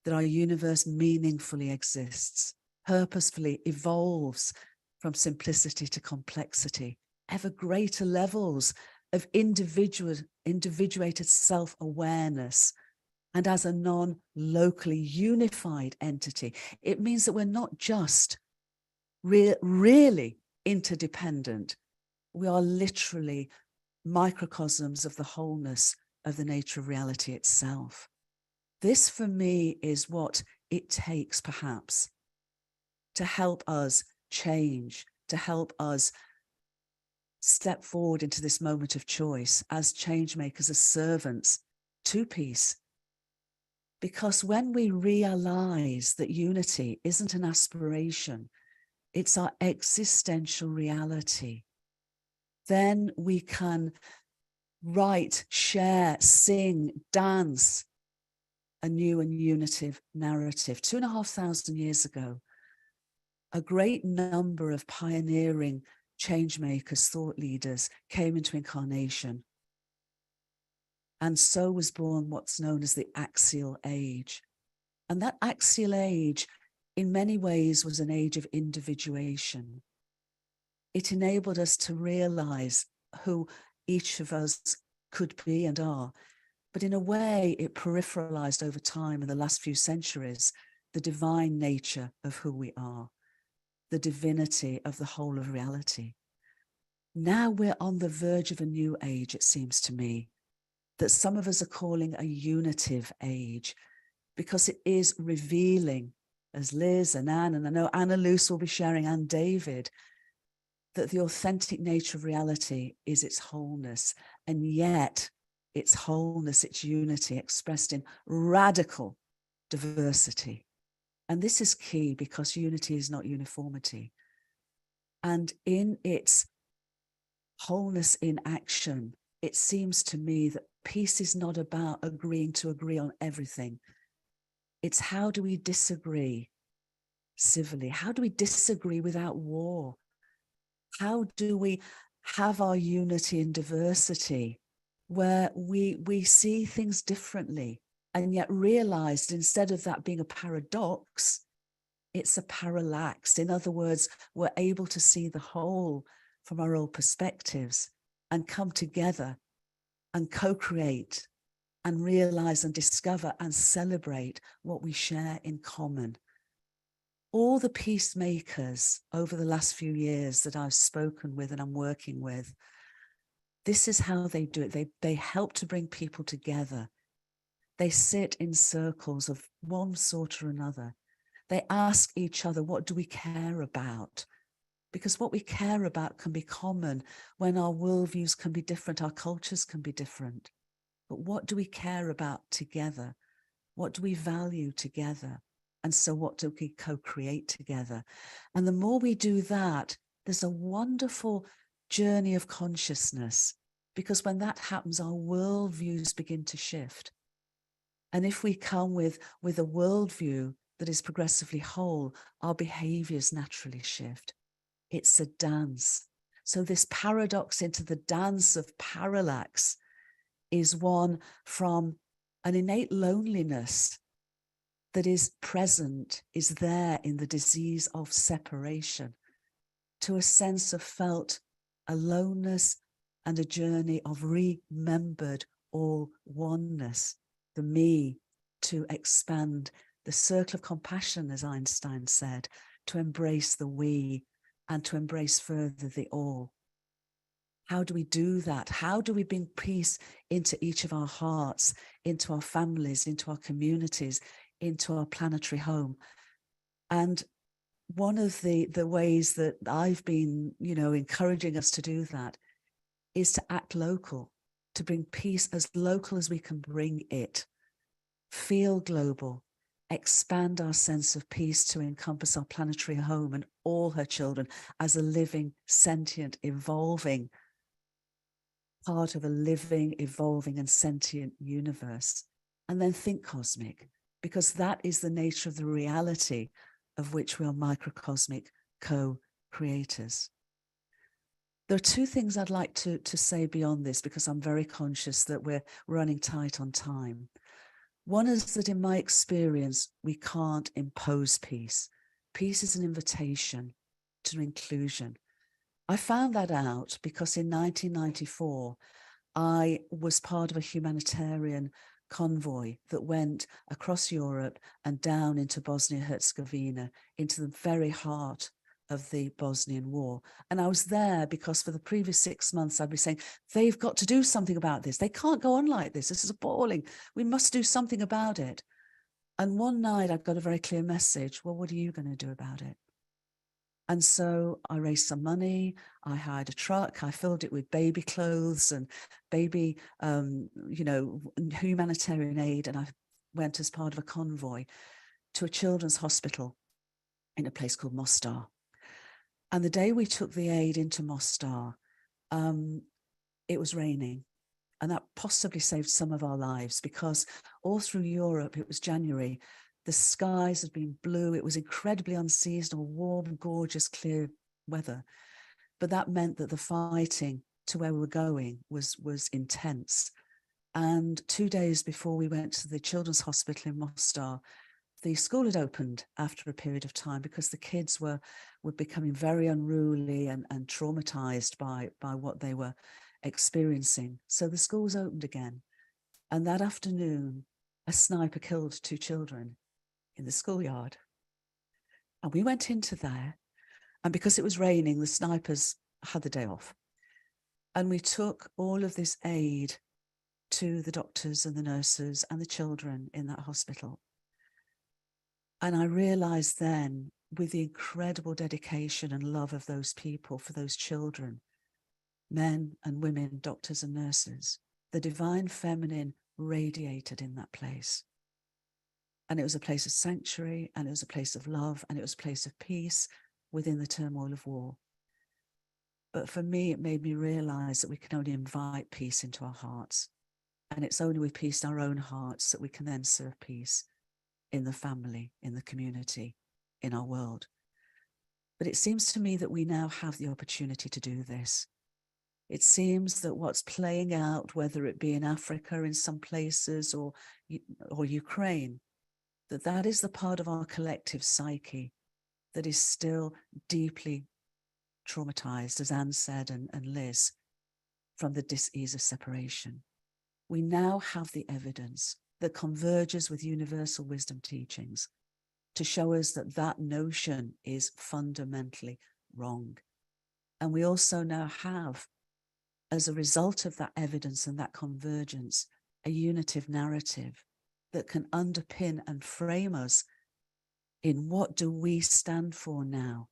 that our universe meaningfully exists, purposefully evolves from simplicity to complexity, ever greater levels of individuated self-awareness. And as a non-locally unified entity, it means that we're not just really interdependent. We are literally microcosms of the wholeness of the nature of reality itself. This, for me, is what it takes, perhaps, to help us change, to help us step forward into this moment of choice as change makers, as servants to peace. Because when we realize that unity isn't an aspiration, it's our existential reality, then we can write, share, sing, dance a new and unitive narrative. 2,500 years ago, a great number of pioneering change makers, thought leaders came into incarnation. And so was born what's known as the axial age. And that axial age, in many ways, was an age of individuation. It enabled us to realize who each of us could be and are. But in a way, it peripheralized over time in the last few centuries the divine nature of who we are, the divinity of the whole of reality. Now we're on the verge of a new age, it seems to me, that some of us are calling a unitive age, because it is revealing, as Liz and Anne, and I know Anna Luce will be sharing, and David, that the authentic nature of reality is its wholeness, and yet its wholeness, its unity, expressed in radical diversity. And this is key, because unity is not uniformity. And in its wholeness in action, it seems to me that peace is not about agreeing to agree on everything. It's how do we disagree civilly? How do we disagree without war? How do we have our unity in diversity, where we see things differently, and yet realized instead of that being a paradox, it's a parallax. In other words, we're able to see the whole from our own perspectives and come together and co-create and realize and discover and celebrate what we share in common. All the peacemakers over the last few years that I've spoken with and I'm working with, this is how they do it. They help to bring people together. They sit in circles of one sort or another. They ask each other, what do we care about? Because what we care about can be common when our worldviews can be different, our cultures can be different. But what do we care about together? What do we value together? And so what do we co-create together? And the more we do that, there's a wonderful journey of consciousness, because when that happens, our worldviews begin to shift. And if we come with a worldview that is progressively whole, our behaviors naturally shift. It's a dance. So this paradox into the dance of parallax is one from an innate loneliness that is present, is there in the disease of separation, to a sense of felt aloneness and a journey of remembered all oneness, the me, to expand the circle of compassion, as Einstein said, to embrace the we and to embrace further the all. How do we do that? How do we bring peace into each of our hearts, into our families, into our communities, into our planetary home? And one of the ways that I've been, encouraging us to do that is to act local, to bring peace as local as we can bring it, feel global, expand our sense of peace to encompass our planetary home and all her children as a living, sentient, evolving part of a living, evolving and sentient universe. And then think cosmic. because that is the nature of the reality of which we are microcosmic co-creators. There are two things I'd like to say beyond this, because I'm very conscious that we're running tight on time. One is that in my experience, we can't impose peace. Peace is an invitation to inclusion. I found that out because in 1994, I was part of a humanitarian convoy that went across Europe and down into Bosnia-Herzegovina, into the very heart of the Bosnian War. And I was there because for the previous 6 months, I'd be saying, they've got to do something about this. They can't go on like this. This is appalling. We must do something about it. And one night I got a very clear message. Well, what are you going to do about it? And so I raised some money. I hired a truck. I filled it with baby clothes and baby, humanitarian aid. And I went as part of a convoy to a children's hospital in a place called Mostar. And the day we took the aid into Mostar, it was raining. And that possibly saved some of our lives, because all through Europe, it was January, the skies had been blue. It was incredibly unseasonal, warm, gorgeous, clear weather. But that meant that the fighting to where we were going was intense. And 2 days before we went to the children's hospital in Mostar, the school had opened after a period of time because the kids were becoming very unruly and traumatized by what they were experiencing. So the school was opened again. And that afternoon, a sniper killed 2 children in the schoolyard. And we went into there, and because it was raining, the snipers had the day off. And we took all of this aid to the doctors and the nurses and the children in that hospital. And I realized then, with the incredible dedication and love of those people for those children, men and women, doctors and nurses, the divine feminine radiated in that place. And it was a place of sanctuary, and it was a place of love, and it was a place of peace within the turmoil of war. But for me, it made me realize that we can only invite peace into our hearts. And it's only with peace in our own hearts that we can then serve peace in the family, in the community, in our world. But it seems to me that we now have the opportunity to do this. It seems that what's playing out, whether it be in Africa in some places or Ukraine, that is the part of our collective psyche that is still deeply traumatized, as Anne said and Liz, from the dis-ease of separation. We now have the evidence that converges with universal wisdom teachings to show us that that notion is fundamentally wrong. And we also now have, as a result of that evidence and that convergence, a unitive narrative that can underpin and frame us in what do we stand for now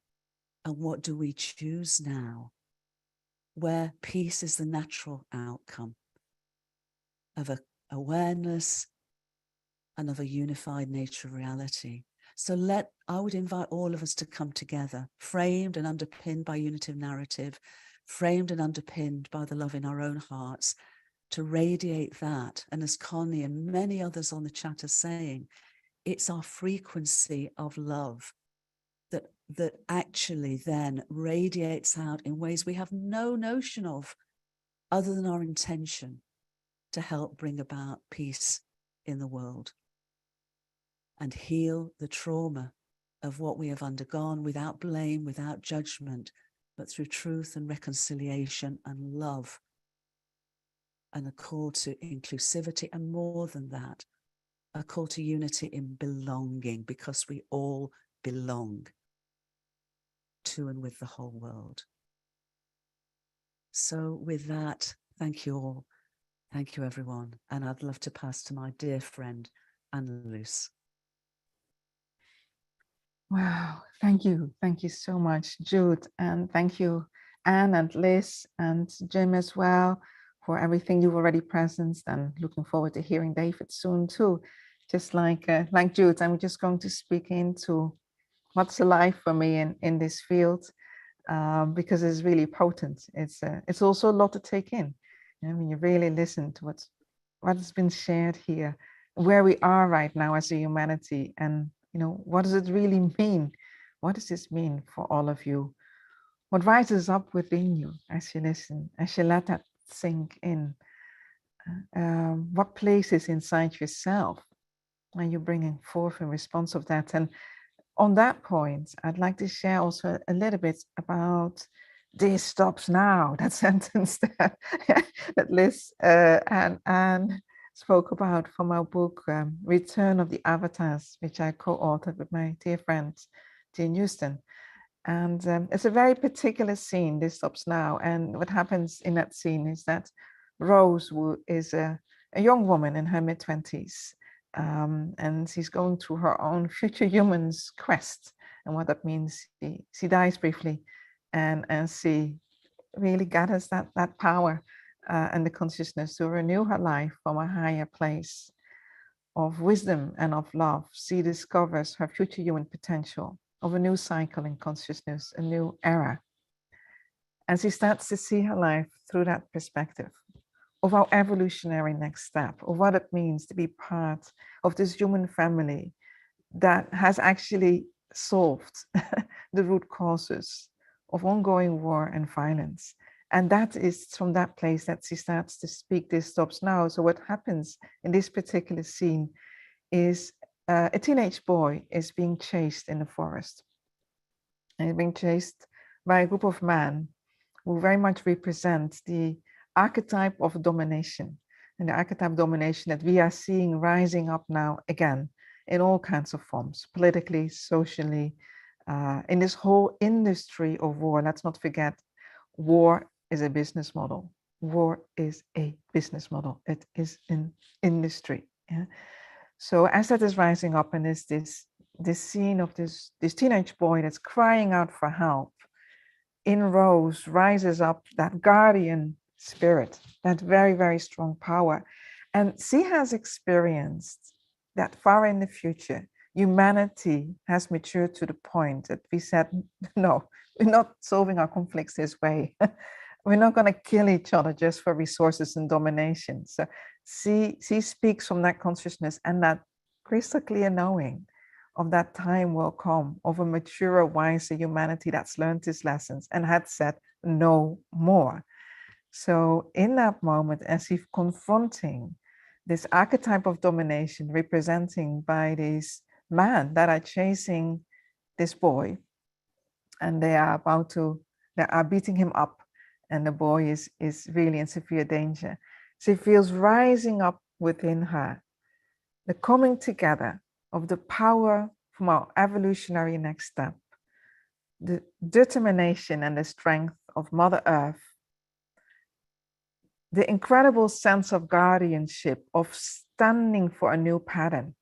and what do we choose now, where peace is the natural outcome of an awareness and of a unified nature of reality. So I would invite all of us to come together, framed and underpinned by unitive narrative, framed and underpinned by the love in our own hearts, to radiate that. And as Connie and many others on the chat are saying, it's our frequency of love that actually then radiates out in ways we have no notion of, other than our intention to help bring about peace in the world and heal the trauma of what we have undergone without blame, without judgment, but through truth and reconciliation and love, and a call to inclusivity, and more than that, a call to unity in belonging, because we all belong to and with the whole world. So with that, thank you all. Thank you, everyone. And I'd love to pass to my dear friend, Anne-Luce. Wow, thank you. Thank you so much, Jude. And thank you, Anne and Liz and Jim as well, for everything you've already presenced, and looking forward to hearing David soon too. Just like Jude, I'm just going to speak into what's alive for me in this field, because it's really potent. It's also a lot to take in. You know, when you really listen to what has been shared here, where we are right now as a humanity, and what does it really mean? What does this mean for all of you? What rises up within you as you listen, as you let that sink in? What places inside yourself are you bringing forth in response of that? And on that point, I'd like to share also a little bit about "this stops now," that sentence that, that Liz and spoke about from our book, Return of the Avatars, which I co-authored with my dear friend, Jean Houston. And it's a very particular scene, "This stops now." And what happens in that scene is that Rose, who is a young woman in her mid-20s, and she's going through her own future humans quest. And what that means, she dies briefly, and she really gathers that power and the consciousness to renew her life from a higher place of wisdom and of love. She discovers her future human potential of a new cycle in consciousness, a new era. And she starts to see her life through that perspective of our evolutionary next step, of what it means to be part of this human family that has actually solved the root causes of ongoing war and violence. And that is from that place that she starts to speak, "This stops now." So what happens in this particular scene is a teenage boy is being chased in the forest. And he's being chased by a group of men who very much represent the archetype of domination, and the archetype of domination that we are seeing rising up now again in all kinds of forms, politically, socially, in this whole industry of war. Let's not forget, war is a business model. War is a business model. It is an industry. Yeah? So as that is rising up, and is this scene of this teenage boy that's crying out for help, in Rose rises up that guardian spirit, that very, very strong power. And she has experienced that far in the future, humanity has matured to the point that we said, no, we're not solving our conflicts this way. We're not going to kill each other just for resources and domination. So she speaks from that consciousness and that crystal clear knowing of that time will come, of a maturer, wiser humanity that's learned these lessons and had said no more. So in that moment, as he's confronting this archetype of domination representing by these men that are chasing this boy, and they are beating him up, and the boy is really in severe danger. She feels rising up within her the coming together of the power from our evolutionary next step, the determination and the strength of Mother Earth, the incredible sense of guardianship, of standing for a new pattern,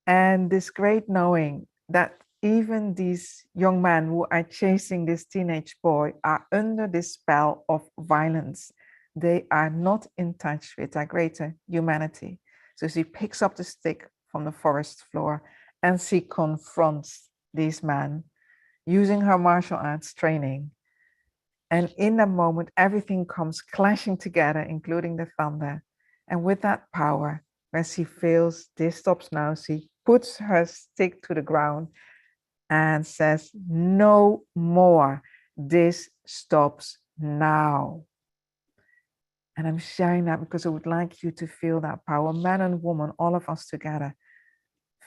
and this great knowing that even these young men who are chasing this teenage boy are under this spell of violence. They are not in touch with their greater humanity. So she picks up the stick from the forest floor and she confronts these men using her martial arts training. And in that moment, everything comes clashing together, including the thunder. And with that power, when she feels this stops now, she puts her stick to the ground and says, no more, this stops now. And I'm sharing that because I would like you to feel that power, man and woman, all of us together.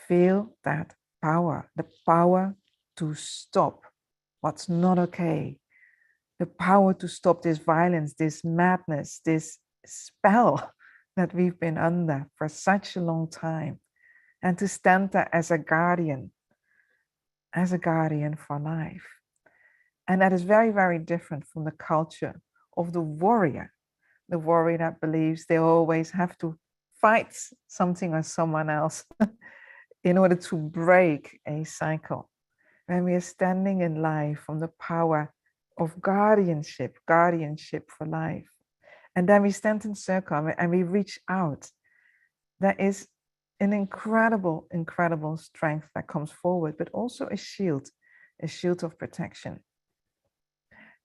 Feel that power, the power to stop what's not okay, the power to stop this violence, this madness, this spell that we've been under for such a long time, and to stand there as a guardian for life. And that is very, very different from the culture of the warrior that believes they always have to fight something or someone else in order to break a cycle. When we are standing in life from the power of guardianship for life, and then we stand in circle and we reach out, there is an incredible, incredible strength that comes forward, but also a shield of protection.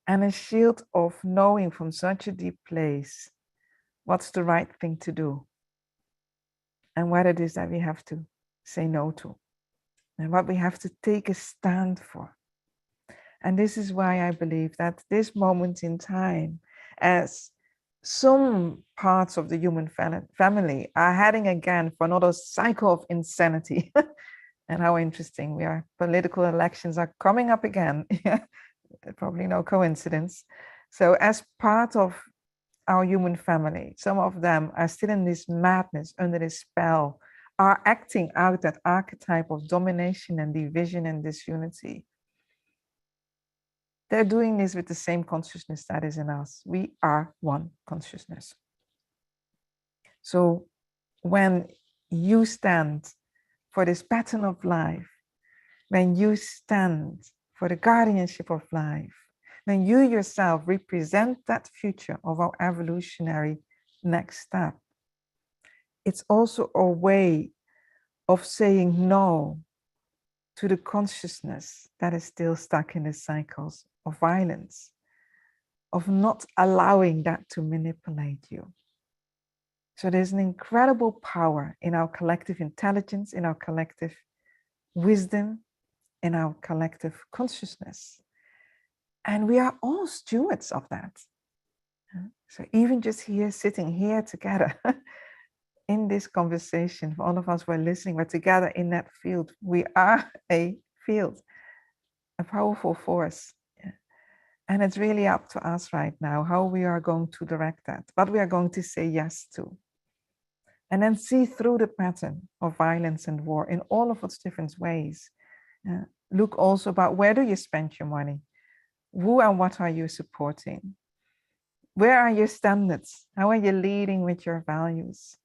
And a shield of knowing from such a deep place what's the right thing to do. and what it is that we have to say no to, and what we have to take a stand for. And this is why I believe that this moment in time, as some parts of the human family are heading again for another cycle of insanity. And how interesting we are. Political elections are coming up again. Probably no coincidence. So as part of our human family, some of them are still in this madness, under this spell, are acting out that archetype of domination and division and disunity. They're doing this with the same consciousness that is in us. We are one consciousness. So when you stand for this pattern of life, when you stand for the guardianship of life, when you yourself represent that future of our evolutionary next step, it's also a way of saying no to the consciousness that is still stuck in the cycles of violence, of not allowing that to manipulate you. So there's an incredible power in our collective intelligence, in our collective wisdom, in our collective consciousness. And we are all stewards of that. So even just here, sitting here together in this conversation, for all of us who are listening, we're together in that field. We are a field, a powerful force. And it's really up to us right now how we are going to direct that, what we are going to say yes to. And then see through the pattern of violence and war in all of its different ways. Look also about, where do you spend your money? Who and what are you supporting? Where are your standards? How are you leading with your values?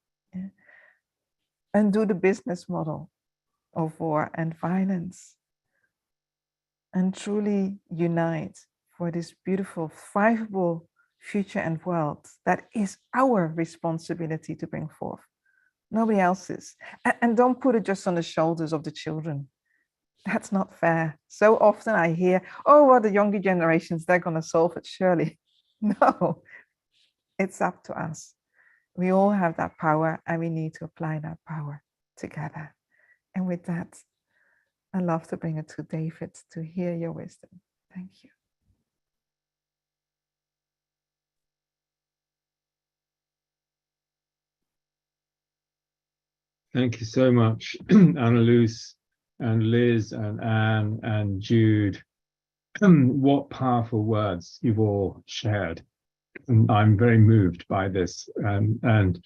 Undo the business model of war and violence. And truly unite for this beautiful, thrivable future and world that is our responsibility to bring forth. Nobody else's. And don't put it just on the shoulders of the children. That's not fair. So often I hear, oh, well, the younger generations, they're going to solve it surely. No, it's up to us. We all have that power, and we need to apply that power together. And with that, I'd love to bring it to David to hear your wisdom. Thank you. Thank you so much, Annalise and Liz and Anne and Jude. What powerful words you've all shared. And I'm very moved by this. And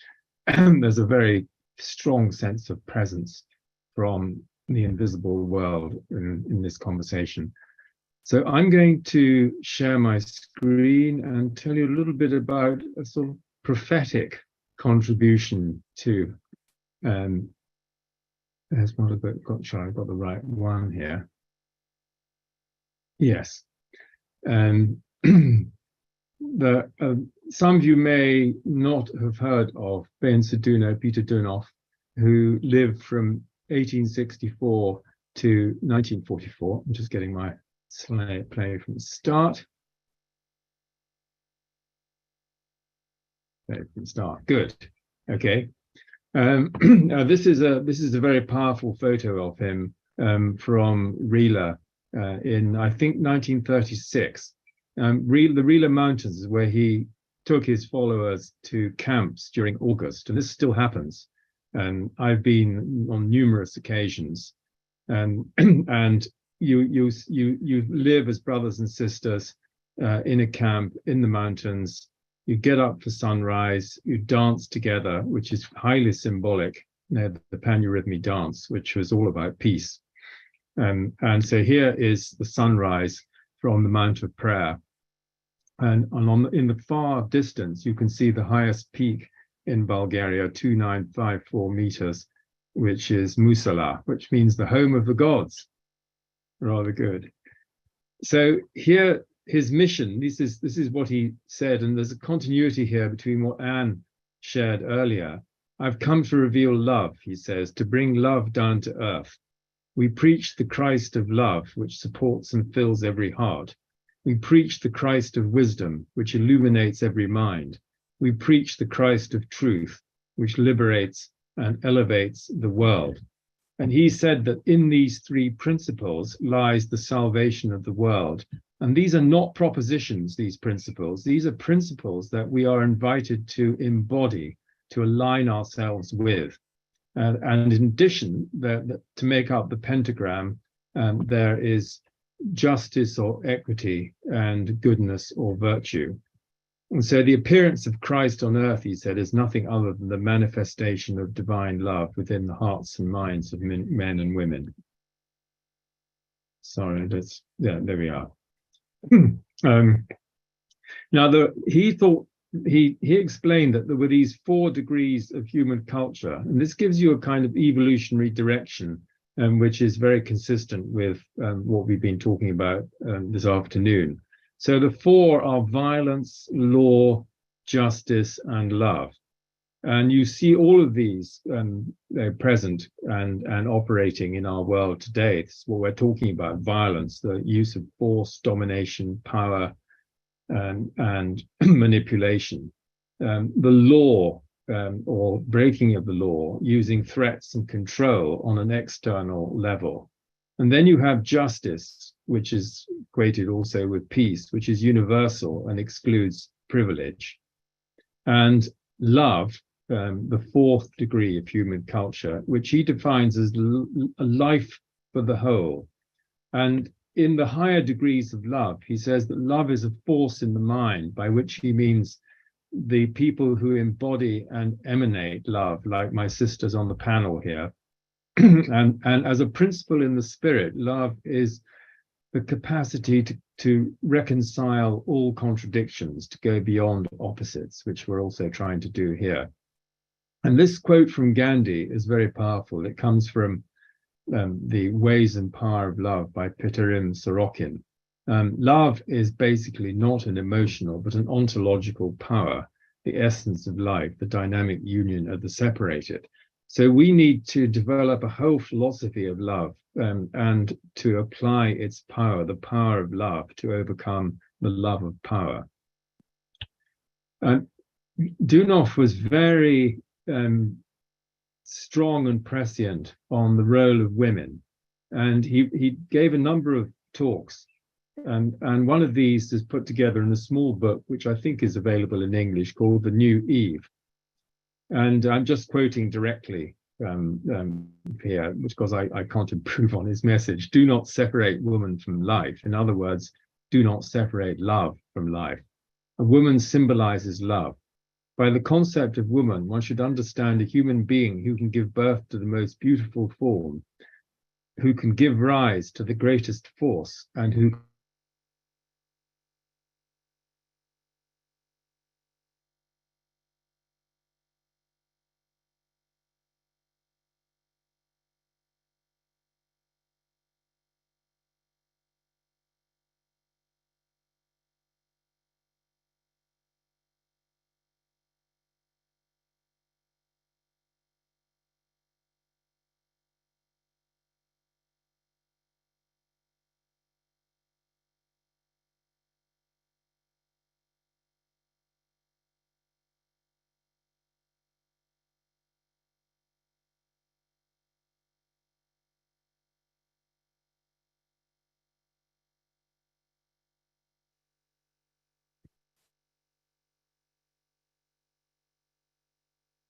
there's a very strong sense of presence from the invisible world in this conversation. So I'm going to share my screen and tell you a little bit about a sort of prophetic contribution to there's what I've got. Sure, I've got the right one here. Yes. Some of you may not have heard of Ben Saduno, Peter Dunoff, who lived from 1864 to 1944. I'm just getting my slide play from the start. Play from the start. Good. Okay. This is a very powerful photo of him from Rila in, I think, 1936. The Rila Mountains is where he took his followers to camps during August, and this still happens. And I've been on numerous occasions, and you live as brothers and sisters in a camp in the mountains. You get up for sunrise, you dance together, which is highly symbolic. The Panurhythmy dance, which was all about peace. And so here is the sunrise from the Mount of Prayer. And in the far distance, you can see the highest peak in Bulgaria, 2954 meters, which is Musala, which means the home of the gods. Rather good. So here, his mission, this is what he said, and there's a continuity here between what Anne shared earlier. I've come to reveal love, he says, to bring love down to earth. We preach the Christ of love, which supports and fills every heart. We preach the Christ of wisdom, which illuminates every mind. We preach the Christ of truth, which liberates and elevates the world. And he said that in these three principles lies the salvation of the world. And these are not propositions, these principles. These are principles that we are invited to embody, to align ourselves with. And in addition, to make up the pentagram, there is justice or equity and goodness or virtue. And so the appearance of Christ on earth, he said, is nothing other than the manifestation of divine love within the hearts and minds of men and women. Sorry, there we are. Now, he explained that there were these 4 degrees of human culture, and this gives you a kind of evolutionary direction, which is very consistent with what we've been talking about this afternoon. So the 4 are violence, law, justice, and love. And you see all of these present and operating in our world today. It's what we're talking about: violence, the use of force, domination, power, and manipulation. The law, or breaking of the law, using threats and control on an external level. And then you have justice, which is equated also with peace, which is universal and excludes privilege. And love, the 4th degree of human culture, which he defines as a life for the whole. And in the higher degrees of love, he says that love is a force in the mind, by which he means the people who embody and emanate love, like my sisters on the panel here. and as a principle in the spirit, love is the capacity to reconcile all contradictions, to go beyond opposites, which we're also trying to do here. And this quote from Gandhi is very powerful. It comes from The Ways and Power of Love by Pitarim Sorokin. Love is basically not an emotional, but an ontological power, the essence of life, the dynamic union of the separated. So we need to develop a whole philosophy of love and to apply its power, the power of love, to overcome the love of power. Dönhoff was very strong and prescient on the role of women, and he gave a number of talks. And one of these is put together in a small book, which I think is available in English, called The New Eve. And I'm just quoting directly here, because I can't improve on his message. Do not separate woman from life. In other words, do not separate love from life. A woman symbolizes love. By the concept of woman, one should understand a human being who can give birth to the most beautiful form, who can give rise to the greatest force, and who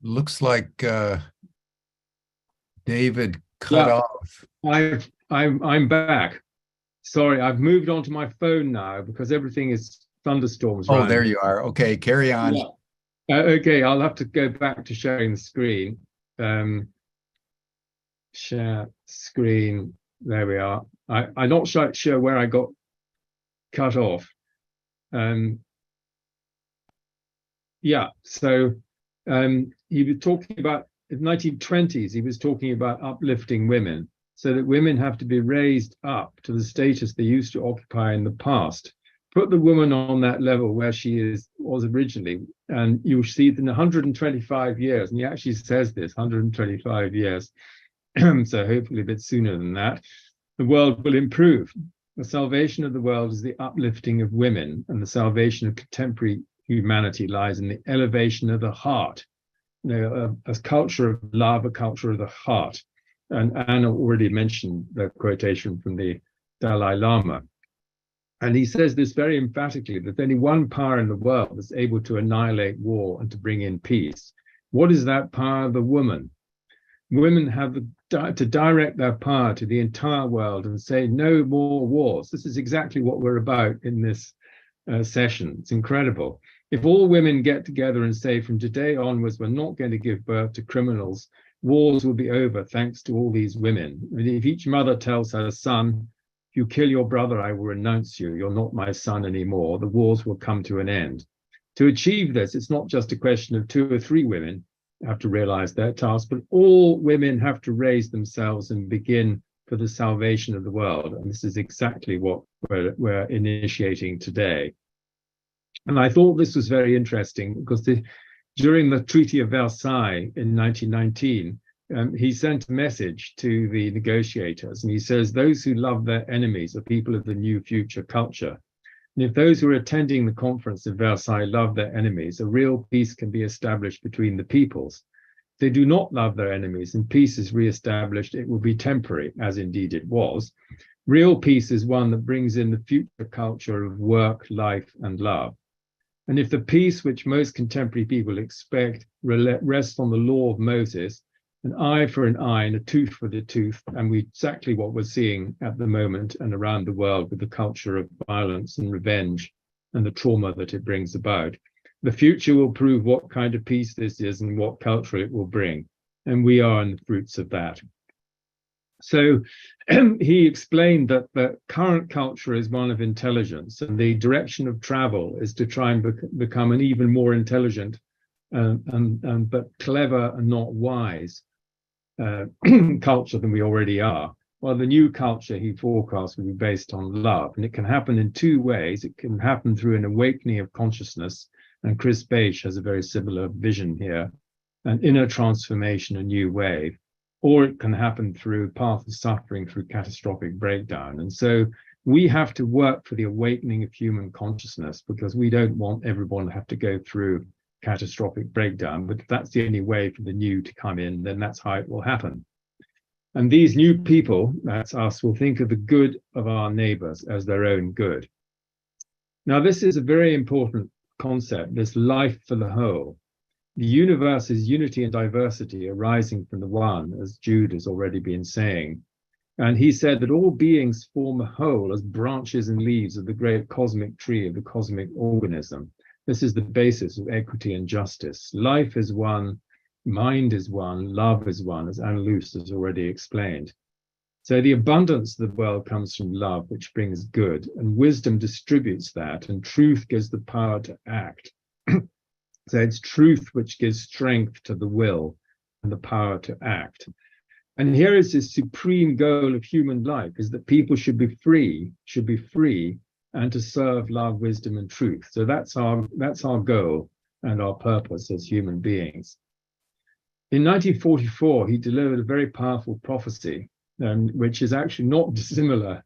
looks like David cut off. I'm back. Sorry, I've moved on to my phone now because everything is thunderstorms. Oh, there you are. Okay, carry on. Yeah. Okay, I'll have to go back to sharing the screen. Share screen. There we are. I'm not sure where I got cut off. Yeah, so he was talking about in the 1920s, he was talking about uplifting women so that women have to be raised up to the status they used to occupy in the past. Put the woman on that level where she was originally, and you'll see that in 125 years, and he actually says this, 125 years, so hopefully a bit sooner than that, the world will improve. The salvation of the world is the uplifting of women, and the salvation of contemporary humanity lies in the elevation of the heart. a culture of love, a culture of the heart. And Anna already mentioned the quotation from the Dalai Lama. And he says this very emphatically, that only one power in the world that's able to annihilate war and to bring in peace. What is that power? The woman. Women have to direct their power to the entire world and say no more wars. This is exactly what we're about in this session. It's incredible. If all women get together and say from today onwards, we're not going to give birth to criminals, wars will be over thanks to all these women. And if each mother tells her son, if you kill your brother, I will renounce you. You're not my son anymore. The wars will come to an end. To achieve this, it's not just a question of 2 or 3 women have to realize their task, but all women have to raise themselves and begin for the salvation of the world. And this is exactly what we're initiating today. And I thought this was very interesting because during the Treaty of Versailles in 1919, he sent a message to the negotiators, and he says, those who love their enemies are people of the new future culture. And if those who are attending the conference in Versailles love their enemies, a real peace can be established between the peoples. If they do not love their enemies and peace is re-established, it will be temporary, as indeed it was. Real peace is one that brings in the future culture of work, life, and love. And if the peace which most contemporary people expect rests on the law of Moses, an eye for an eye and a tooth for the tooth, and exactly what we're seeing at the moment and around the world with the culture of violence and revenge and the trauma that it brings about. The future will prove what kind of peace this is and what culture it will bring. And we are in the fruits of that. So he explained that the current culture is one of intelligence, and the direction of travel is to try and become an even more intelligent but clever and not wise culture than we already are. Well, the new culture he forecasts will be based on love, and it can happen in 2 ways. It can happen through an awakening of consciousness, and Chris Bache has a very similar vision here, an inner transformation, a new wave, or it can happen through path of suffering, through catastrophic breakdown. And so we have to work for the awakening of human consciousness, because we don't want everyone to have to go through catastrophic breakdown, but if that's the only way for the new to come in, then that's how it will happen. And these new people, that's us, will think of the good of our neighbors as their own good. Now, this is a very important concept, this life for the whole. The universe is unity and diversity arising from the one, as Jude has already been saying. And he said that all beings form a whole as branches and leaves of the great cosmic tree of the cosmic organism. This is the basis of equity and justice. Life is one, mind is one, love is one, as Anna Luce has already explained. So the abundance of the world comes from love, which brings good, and wisdom distributes that, and truth gives the power to act. So it's truth which gives strength to the will and the power to act. And here is this supreme goal of human life, is that people should be free, and to serve, love, wisdom, and truth. So that's our goal and our purpose as human beings. In 1944, he delivered a very powerful prophecy, which is actually not dissimilar,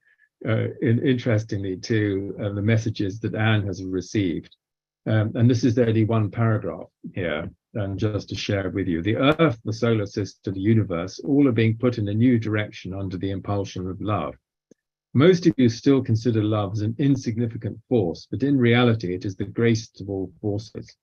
interestingly, to the messages that Anne has received. And this is only 1 paragraph here, and just to share with you. The Earth, the solar system, the universe, all are being put in a new direction under the impulsion of love. Most of you still consider love as an insignificant force, but in reality, it is the greatest of all forces.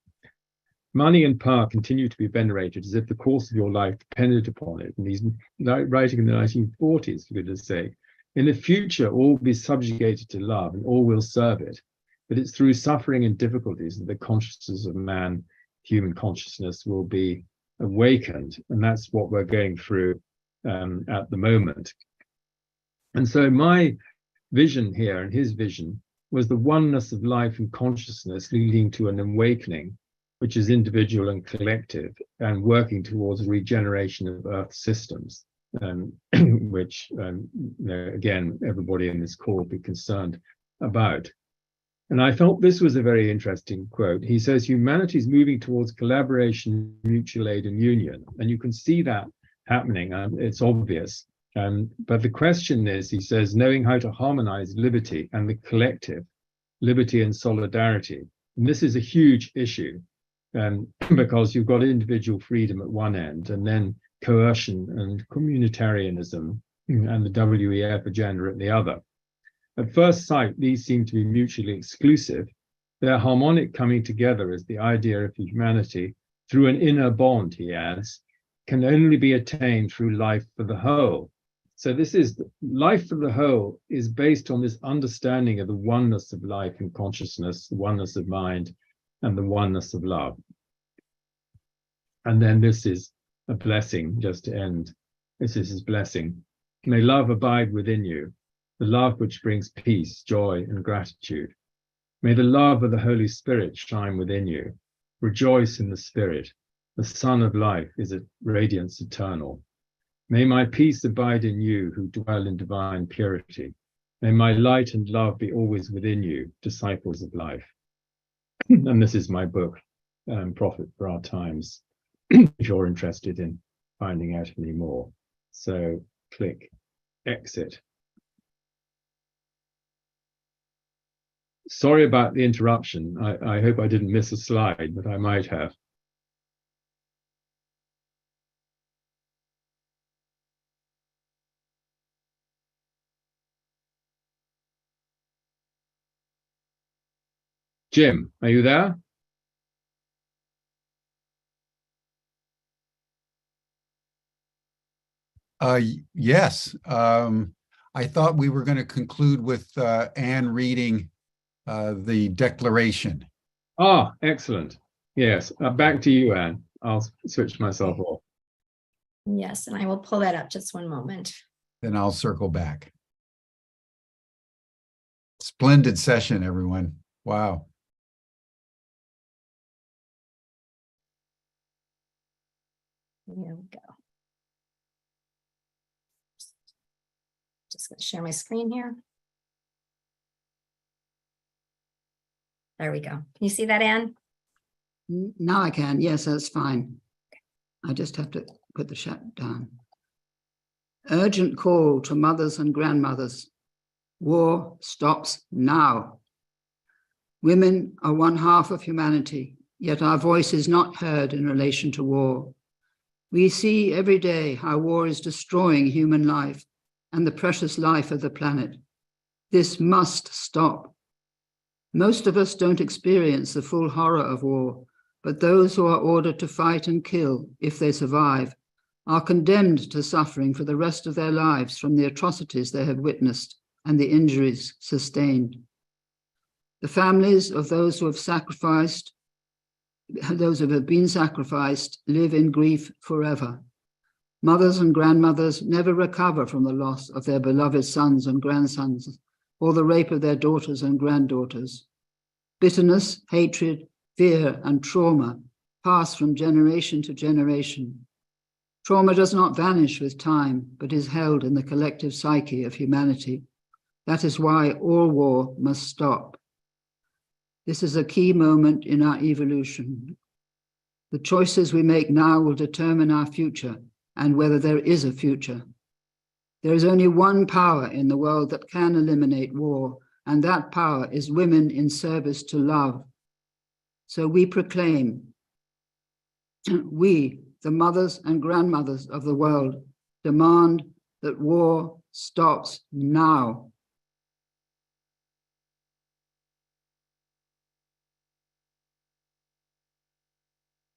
Money and power continue to be venerated as if the course of your life depended upon it. And he's writing in the 1940s, for goodness sake. In the future, all will be subjugated to love and all will serve it. But it's through suffering and difficulties that the consciousness of man, human consciousness, will be awakened. And that's what we're going through at the moment. And so my vision here, and his vision, was the oneness of life and consciousness leading to an awakening, which is individual and collective, and working towards regeneration of Earth systems, which, again, everybody in this call will be concerned about. And I felt this was a very interesting quote. He says, humanity is moving towards collaboration, mutual aid, and union. And you can see that happening, and it's obvious. But the question is, he says, knowing how to harmonize liberty and the collective, liberty and solidarity. And this is a huge issue. because you've got individual freedom at one end, and then coercion and communitarianism and the WEF agenda at the other. At first sight, these seem to be mutually exclusive. Their harmonic coming together as the idea of humanity through an inner bond, he adds, can only be attained through life for the whole. So this is life for the whole is based on this understanding of the oneness of life and consciousness, the oneness of mind, and the oneness of love. And then this is a blessing, just to end. This is his blessing. May love abide within you, the love which brings peace, joy, and gratitude. May the love of the Holy Spirit shine within you. Rejoice in the Spirit. The Sun of life is a radiance eternal. May my peace abide in you who dwell in divine purity. May my light and love be always within you, disciples of life. And this is my book, Prophet for Our Times, if you're interested in finding out any more. So click exit. Sorry about the interruption. I hope I didn't miss a slide, but I might have. Jim, are you there? Yes. I thought we were going to conclude with Anne reading the declaration. Ah, excellent. Yes, back to you, Anne. I'll switch myself off. Yes, and I will pull that up just one moment. Then I'll circle back. Splendid session, everyone. Wow. Here we go. Just going to share my screen here. There we go. Can you see that, Anne? Now I can. Yes, that's fine. I just have to put the chat down. Urgent call to mothers and grandmothers. War stops now. Women are one half of humanity, yet our voice is not heard in relation to war. We see every day how war is destroying human life and the precious life of the planet. This must stop. Most of us don't experience the full horror of war, but those who are ordered to fight and kill, if they survive, are condemned to suffering for the rest of their lives from the atrocities they have witnessed and the injuries sustained. The families of those who have sacrificed, those who have been sacrificed, live in grief forever. Mothers and grandmothers never recover from the loss of their beloved sons and grandsons, or the rape of their daughters and granddaughters. Bitterness, hatred, fear, and trauma pass from generation to generation. Trauma does not vanish with time, but is held in the collective psyche of humanity. That is why all war must stop. This is a key moment in our evolution. The choices we make now will determine our future and whether there is a future. There is only one power in the world that can eliminate war, and that power is women in service to love. So we proclaim, we, the mothers and grandmothers of the world, demand that war stops now.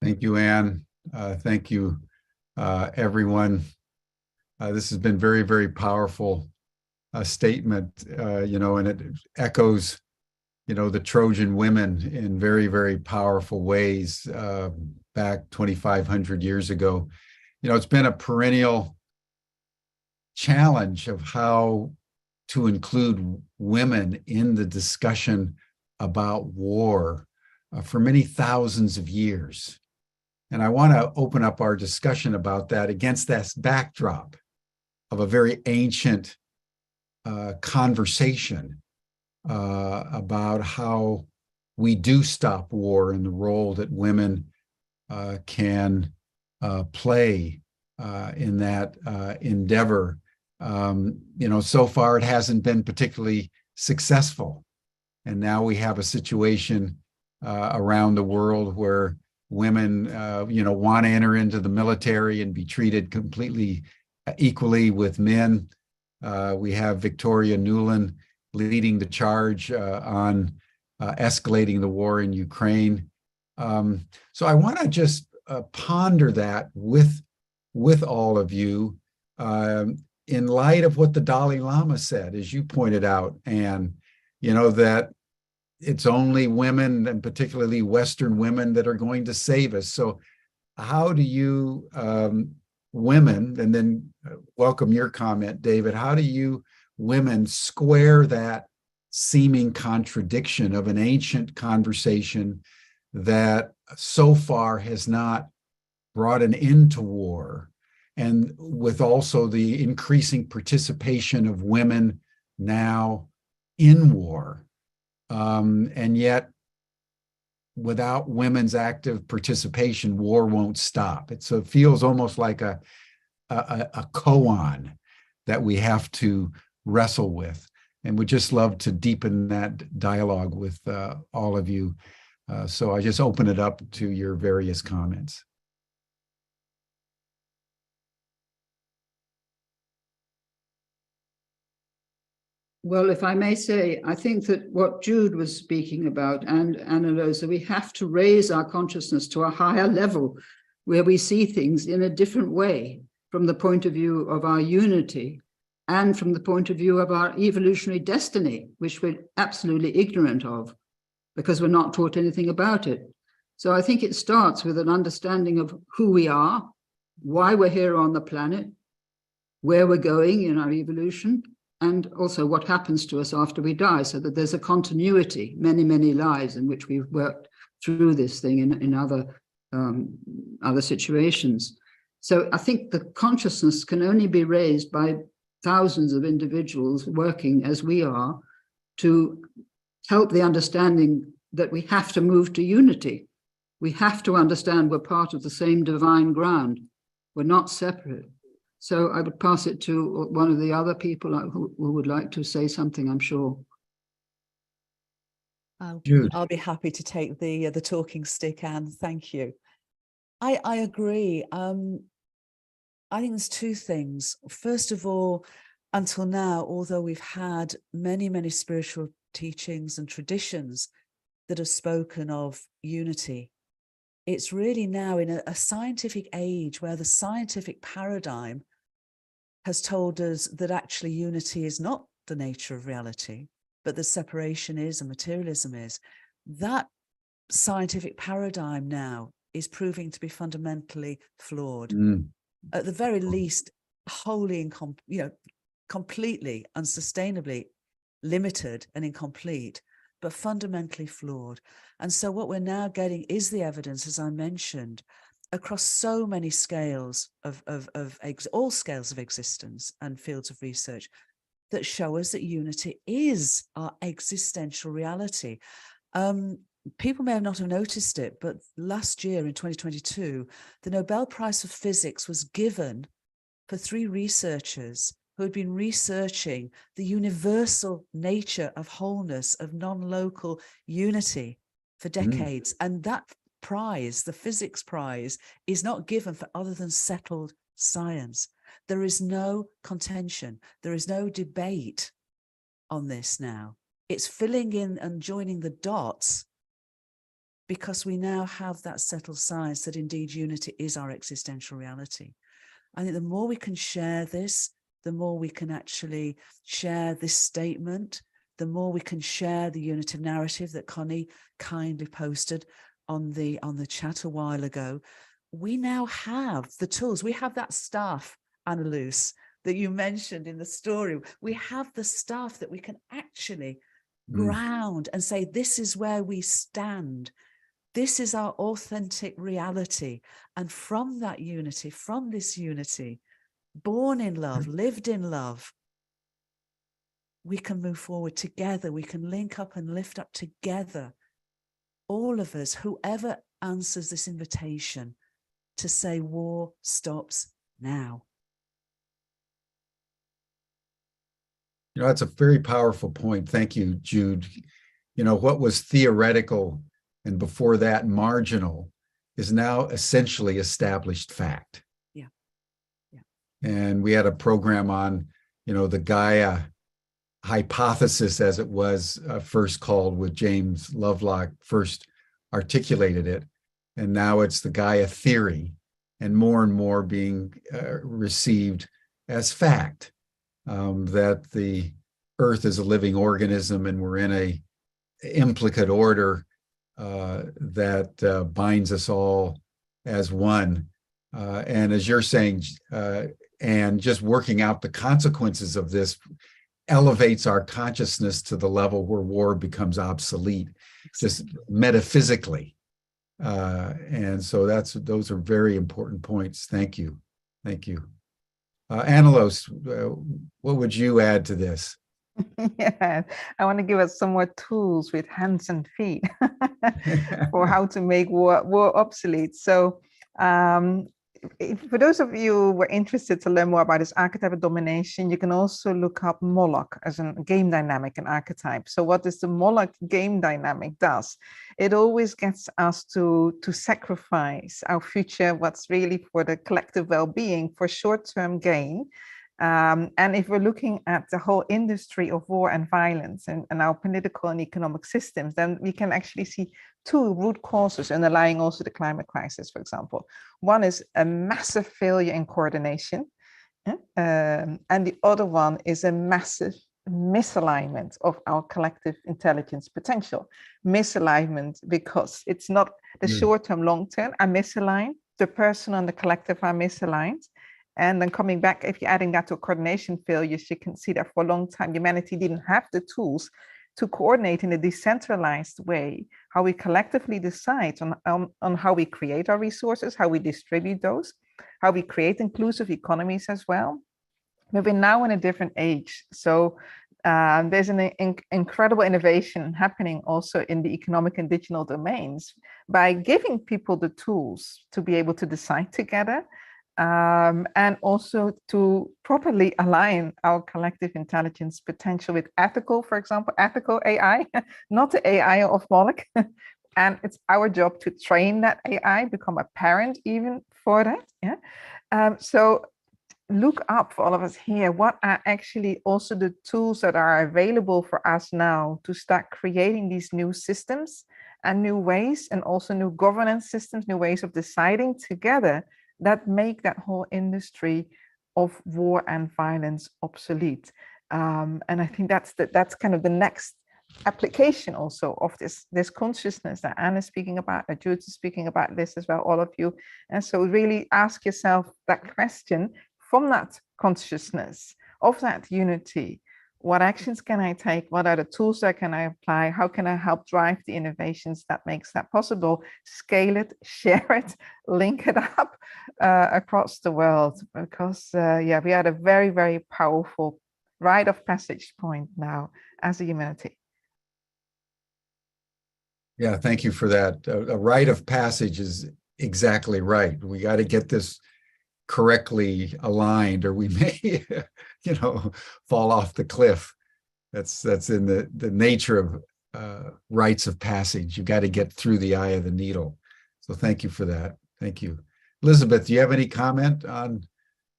Thank you, Anne. Thank you, everyone. This has been very, very powerful statement, and it echoes, the Trojan women in very, very powerful ways back 2,500 years ago. It's been a perennial challenge of how to include women in the discussion about war for many thousands of years. And I want to open up our discussion about that against that backdrop of a very ancient conversation about how we do stop war and the role that women can play in that endeavor. So far it hasn't been particularly successful. And now we have a situation around the world where women, want to enter into the military and be treated completely equally with men. We have Victoria Nuland leading the charge on escalating the war in Ukraine. So I want to just ponder that with all of you in light of what the Dalai Lama said, as you pointed out, and that it's only women, and particularly Western women, that are going to save us. So how do you women, and then welcome your comment, David, how do you women square that seeming contradiction of an ancient conversation that so far has not brought an end to war, and with also the increasing participation of women now in war, and yet without women's active participation, war won't stop. So it feels almost like a koan that we have to wrestle with, and would just love to deepen that dialogue with all of you. So I just open it up to your various comments. Well, if I may say, I think that what Jude was speaking about, and Anna Rosa, we have to raise our consciousness to a higher level where we see things in a different way from the point of view of our unity and from the point of view of our evolutionary destiny, which we're absolutely ignorant of because we're not taught anything about it. So I think it starts with an understanding of who we are, why we're here on the planet, where we're going in our evolution, and also what happens to us after we die, so that there's a continuity, many, many lives in which we've worked through this thing in other situations. So I think the consciousness can only be raised by thousands of individuals working as we are to help the understanding that we have to move to unity. We have to understand we're part of the same divine ground. We're not separate. So I would pass it to one of the other people who would like to say something, I'm sure. I'll be happy to take the talking stick, Anne. Thank you. I agree. I think there's two things. First of all, until now, although we've had many, many spiritual teachings and traditions that have spoken of unity, it's really now in a scientific age where the scientific paradigm has told us that actually unity is not the nature of reality, but that separation is and materialism is. That scientific paradigm now is proving to be fundamentally flawed. At the very least, wholly completely, unsustainably limited and incomplete, but fundamentally flawed. And so what we're now getting is the evidence, as I mentioned, across so many scales all scales of existence and fields of research that show us that unity is our existential reality. People may not have noticed it, but last year in 2022, the Nobel Prize for Physics was given for 3 researchers who had been researching the universal nature of wholeness, of non-local unity for decades. And that prize, the physics prize, is not given for other than settled science. There is no contention. There is no debate on this now. It's filling in and joining the dots because we now have that settled science that indeed unity is our existential reality. I think the more we can share this, the more we can actually share this statement, the more we can share the unitive narrative that Connie kindly posted on the chat a while ago. We now have the tools. We have that staff, Anna Luce, that you mentioned in the story. We have the staff that we can actually ground and say, this is where we stand. This is our authentic reality. And from that unity, from this unity, born in love, lived in love, we can move forward together. We can link up and lift up together. All of us, whoever answers this invitation to say war stops now. That's a very powerful point. Thank you, Jude. What was theoretical and before that marginal is now essentially established fact. Yeah. Yeah. And we had a program on, the Gaia hypothesis, as it was first called, with James Lovelock first articulated it. And now it's the Gaia theory, and more being received as fact, that the Earth is a living organism and we're in a implicate order that binds us all as one. And as you're saying, and just working out the consequences of this elevates our consciousness to the level where war becomes obsolete, just metaphysically. And so those are very important points. Thank you. Thank you. Anelos, what would you add to this? Yeah, I want to give us some more tools with hands and feet for how to make war obsolete. So for those of you who are interested to learn more about this archetype of domination, you can also look up Moloch as a game dynamic and archetype. So what does the Moloch game dynamic does? It always gets us to sacrifice our future, what's really for the collective well-being, for short-term gain. And if we're looking at the whole industry of war and violence and our political and economic systems, then we can actually see two root causes underlying also the climate crisis, for example. One is a massive failure in coordination, and the other one is a massive misalignment of our collective intelligence potential. Misalignment because it's not the short-term, long-term are misaligned, the person and the collective are misaligned. And then coming back, if you're adding that to coordination failures, you can see that for a long time, humanity didn't have the tools to coordinate in a decentralized way, how we collectively decide on how we create our resources, how we distribute those, how we create inclusive economies as well. But we're now in a different age. So there's an incredible innovation happening also in the economic and digital domains by giving people the tools to be able to decide together, and also to properly align our collective intelligence potential with ethical, for example, ethical AI, not the AI of Moloch. And it's our job to train that AI, become a parent even for that. Yeah. So look up for all of us here, what are actually also the tools that are available for us now to start creating these new systems and new ways, and also new governance systems, new ways of deciding together that make that whole industry of war and violence obsolete. And I think that's kind of the next application also of this consciousness that Anne is speaking about, that Jude is speaking about this as well, all of you. And so really ask yourself that question from that consciousness of that unity. What actions can I take? What are the tools that can I apply? How can I help drive the innovations that makes that possible? Scale it, share it, link it up across the world, because we are at a very, very powerful rite of passage point now as a humanity. Yeah, thank you for that. A rite of passage is exactly right. We got to get this correctly aligned, or we may fall off the cliff. That's in the nature of rites of passage. You got to get through the eye of the needle. So thank you for that. Thank you. Elizabeth, do you have any comment on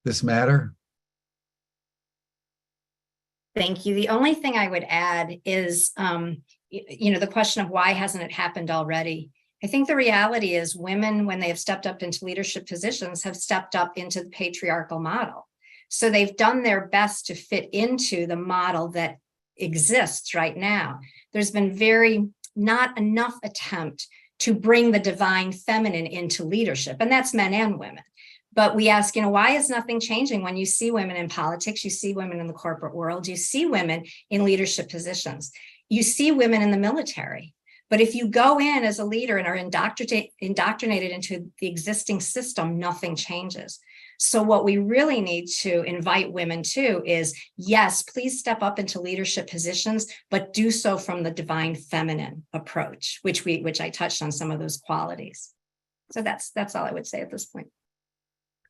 this matter? Thank you. The only thing I would add is, the question of why hasn't it happened already? I think the reality is women, when they have stepped up into leadership positions, have stepped up into the patriarchal model. So they've done their best to fit into the model that exists right now. There's been not enough attempt to bring the divine feminine into leadership, and that's men and women. But we ask, why is nothing changing when you see women in politics, you see women in the corporate world, you see women in leadership positions, you see women in the military. But if you go in as a leader and are indoctrinated into the existing system, nothing changes. So what we really need to invite women to is, yes, please step up into leadership positions, but do so from the divine feminine approach, which I touched on some of those qualities. So that's all I would say at this point.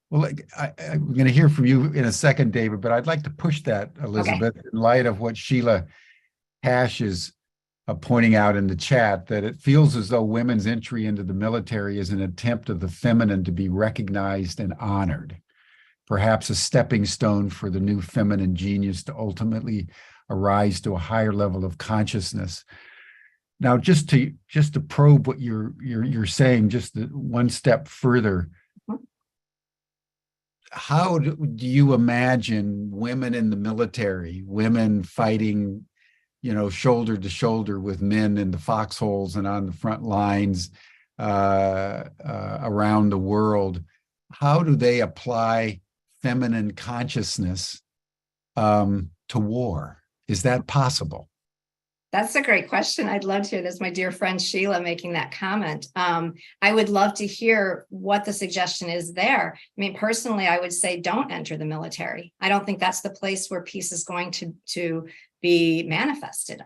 Well, I'm going to hear from you in a second, David, but I'd like to push that, Elizabeth, in light of what Sheila Hash's pointing out in the chat that it feels as though women's entry into the military is an attempt of the feminine to be recognized and honored, perhaps a stepping stone for the new feminine genius to ultimately arise to a higher level of consciousness. Now, just to probe what you're saying, just one step further, how do you imagine women in the military, women fighting, shoulder to shoulder with men in the foxholes and on the front lines around the world? How do they apply feminine consciousness to war? Is that possible? That's a great question. I'd love to hear this. My dear friend Sheila making that comment. I would love to hear what the suggestion is there. I mean, personally, I would say don't enter the military. I don't think that's the place where peace is going to be manifested.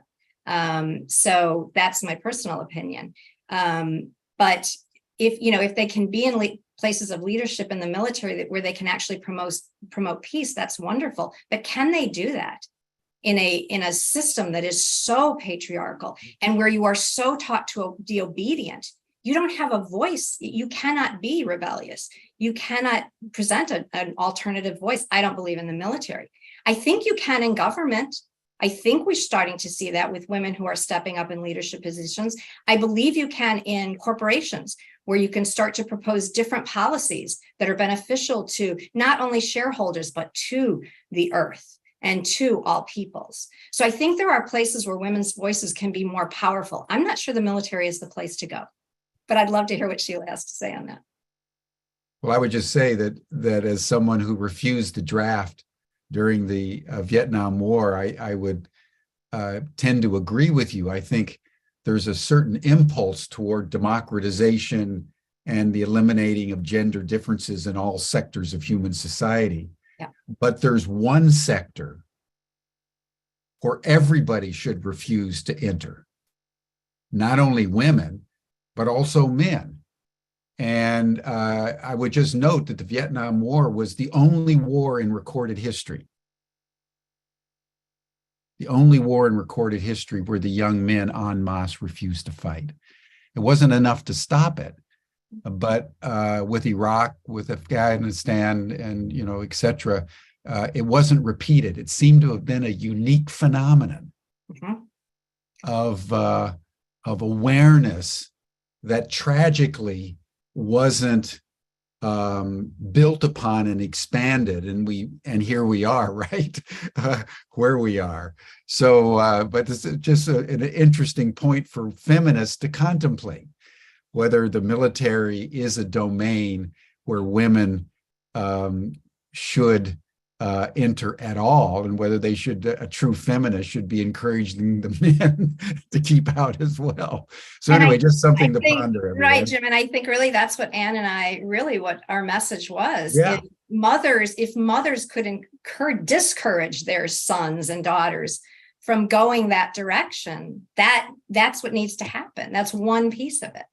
So that's my personal opinion. But if they can be in places of leadership in the military where they can actually promote peace, that's wonderful. But can they do that in a system that is so patriarchal and where you are so taught to be obedient? You don't have a voice. You cannot be rebellious. You cannot present an alternative voice. I don't believe in the military. I think you can in government. I think we're starting to see that with women who are stepping up in leadership positions. I believe you can in corporations, where you can start to propose different policies that are beneficial to not only shareholders, but to the earth and to all peoples. So I think there are places where women's voices can be more powerful. I'm not sure the military is the place to go, but I'd love to hear what Sheila has to say on that. Well, I would just say that as someone who refused the draft during the Vietnam War, I would tend to agree with you. I think there's a certain impulse toward democratization and the eliminating of gender differences in all sectors of human society. Yeah. But there's one sector where everybody should refuse to enter, not only women, but also men. And I would just note that the Vietnam War was the only war in recorded history. The only war in recorded history where the young men en masse refused to fight. It wasn't enough to stop it, but with Iraq, with Afghanistan, and et cetera, it wasn't repeated. It seemed to have been a unique phenomenon of awareness that tragically wasn't built upon and expanded, and here we are, right? Where we are. So, but this is just an interesting point for feminists to contemplate, whether the military is a domain where women should enter at all, and whether they should, a true feminist should be encouraging the men to keep out as well. So anyway, just something to ponder. Everyone. Right, Jim, and I think really that's what Anne and I what our message was. Yeah. If mothers could discourage their sons and daughters from going that direction, that's what needs to happen. That's one piece of it.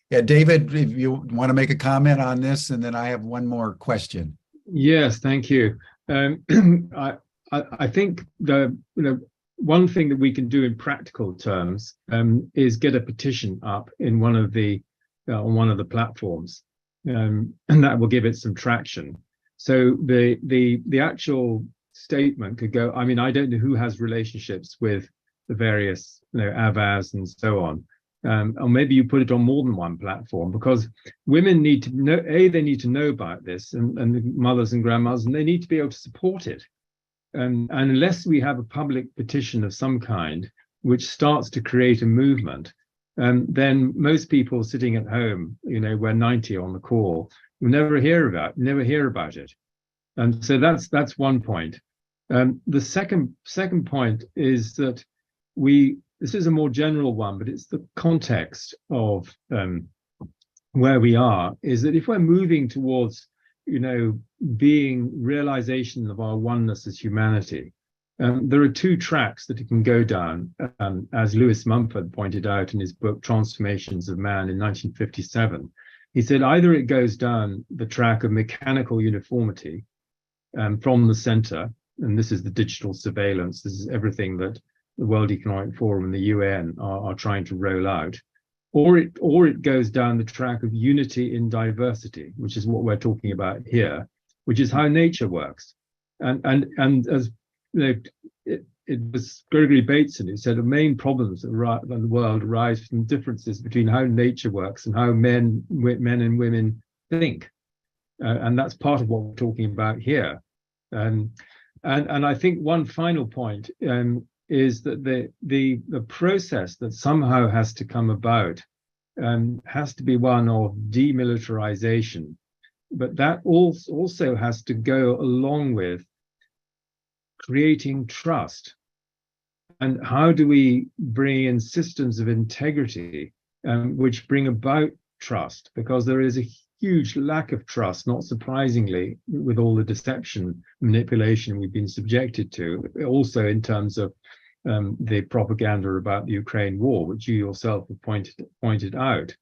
Yeah, David, if you want to make a comment on this, and then I have one more question. Yes, thank you. I think one thing that we can do in practical terms is get a petition up in one of the platforms, and that will give it some traction. So the actual statement could go. I mean, I don't know who has relationships with the various avars and so on. Or maybe you put it on more than one platform, because women need to know, they need to know about this, and the mothers and grandmothers, and they need to be able to support it. And unless we have a public petition of some kind, which starts to create a movement, then most people sitting at home, we're 90 on the call, will never hear about it. And so that's one point. The second point is that this is a more general one, but it's the context of where we are, is that if we're moving towards, being realization of our oneness as humanity, there are two tracks that it can go down, as Lewis Mumford pointed out in his book, Transformations of Man in 1957. He said either it goes down the track of mechanical uniformity from the center, and this is the digital surveillance, this is everything that the World Economic Forum and the UN are trying to roll out, or it goes down the track of unity in diversity, which is what we're talking about here, which is how nature works. And as you know, it was Gregory Bateson who said the main problems in the world arise from differences between how nature works and how men and women think. And that's part of what we're talking about here. And I think one final point is that the process that somehow has to come about has to be one of demilitarization, but that also has to go along with creating trust. And how do we bring in systems of integrity which bring about trust? Because there is a huge lack of trust, not surprisingly, with all the deception, manipulation we've been subjected to, also in terms of the propaganda about the Ukraine war, which you yourself have pointed out.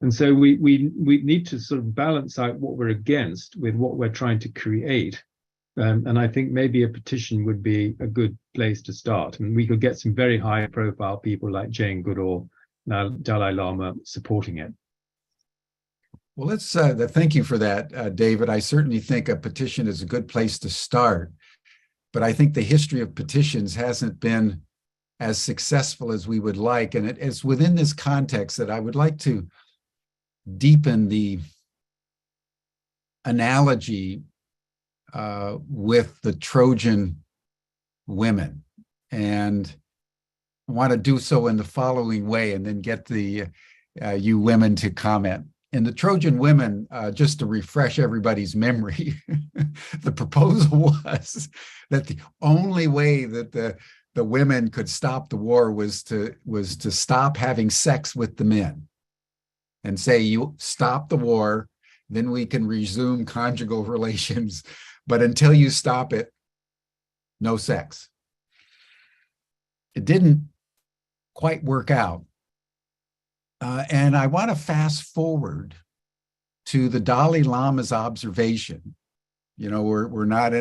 And so we need to sort of balance out what we're against with what we're trying to create. And I think maybe a petition would be a good place to start. And we could get some very high profile people like Jane Goodall, Dalai Lama supporting it. Well, let's thank you for that, David. I certainly think a petition is a good place to start, but I think the history of petitions hasn't been as successful as we would like. And it's within this context that I would like to deepen the analogy with the Trojan women. And I want to do so in the following way and then get the you women to comment. In the Trojan women, just to refresh everybody's memory, the proposal was that the only way that the women could stop the war was to stop having sex with the men and say, you stop the war, then we can resume conjugal relations. But until you stop it, no sex. It didn't quite work out. And I want to fast forward to the Dalai Lama's observation. You know, we're not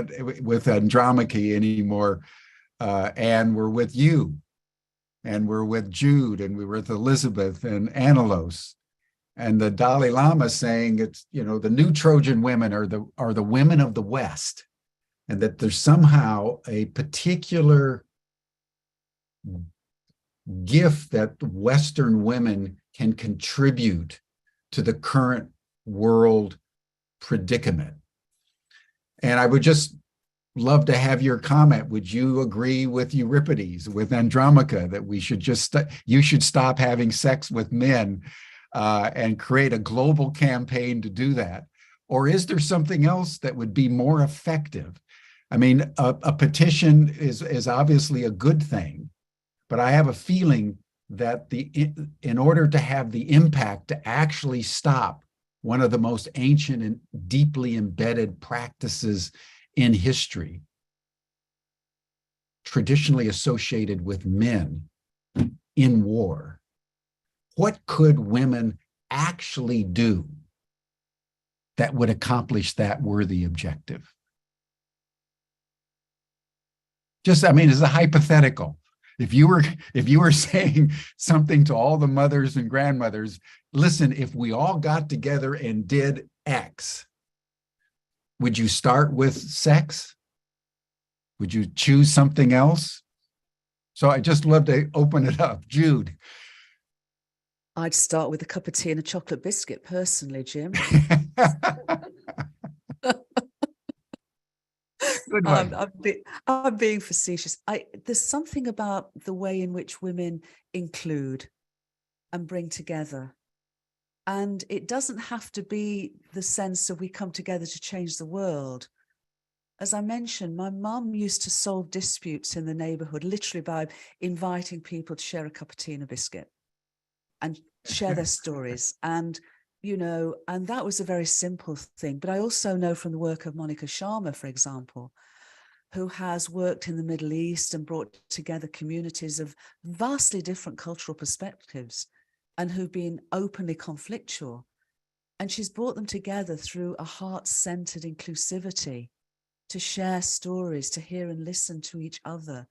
with Andromache anymore, and we're with you, and we're with Jude, and we were with Elizabeth and Anelos. And the Dalai Lama saying it's, you know, the new Trojan women are the women of the West, and that there's somehow a particular gift that Western women can contribute to the current world predicament. And I would just love to have your comment. Would you agree with Euripides, with Andromache, that we should you should stop having sex with men and create a global campaign to do that? Or is there something else that would be more effective? I mean, a petition is obviously a good thing, but I have a feeling that in order to have the impact to actually stop one of the most ancient and deeply embedded practices in history, traditionally associated with men in war, what could women actually do that would accomplish that worthy objective? Just, I mean, as a hypothetical. If you were saying something to all the mothers and grandmothers, listen, if we all got together and did X, would you start with sex? Would you choose something else? So I just love to open it up. Jude. I'd start with a cup of tea and a chocolate biscuit, personally, Jim. Good one. I'm being facetious. There's something about the way in which women include and bring together. And it doesn't have to be the sense of we come together to change the world. As I mentioned, my mum used to solve disputes in the neighborhood literally by inviting people to share a cup of tea and a biscuit and share their stories. And you know, and that was a very simple thing. But I also know from the work of Monica Sharma, for example, who has worked in the Middle East and brought together communities of vastly different cultural perspectives and who've been openly conflictual. And she's brought them together through a heart-centered inclusivity to share stories, to hear and listen to each other,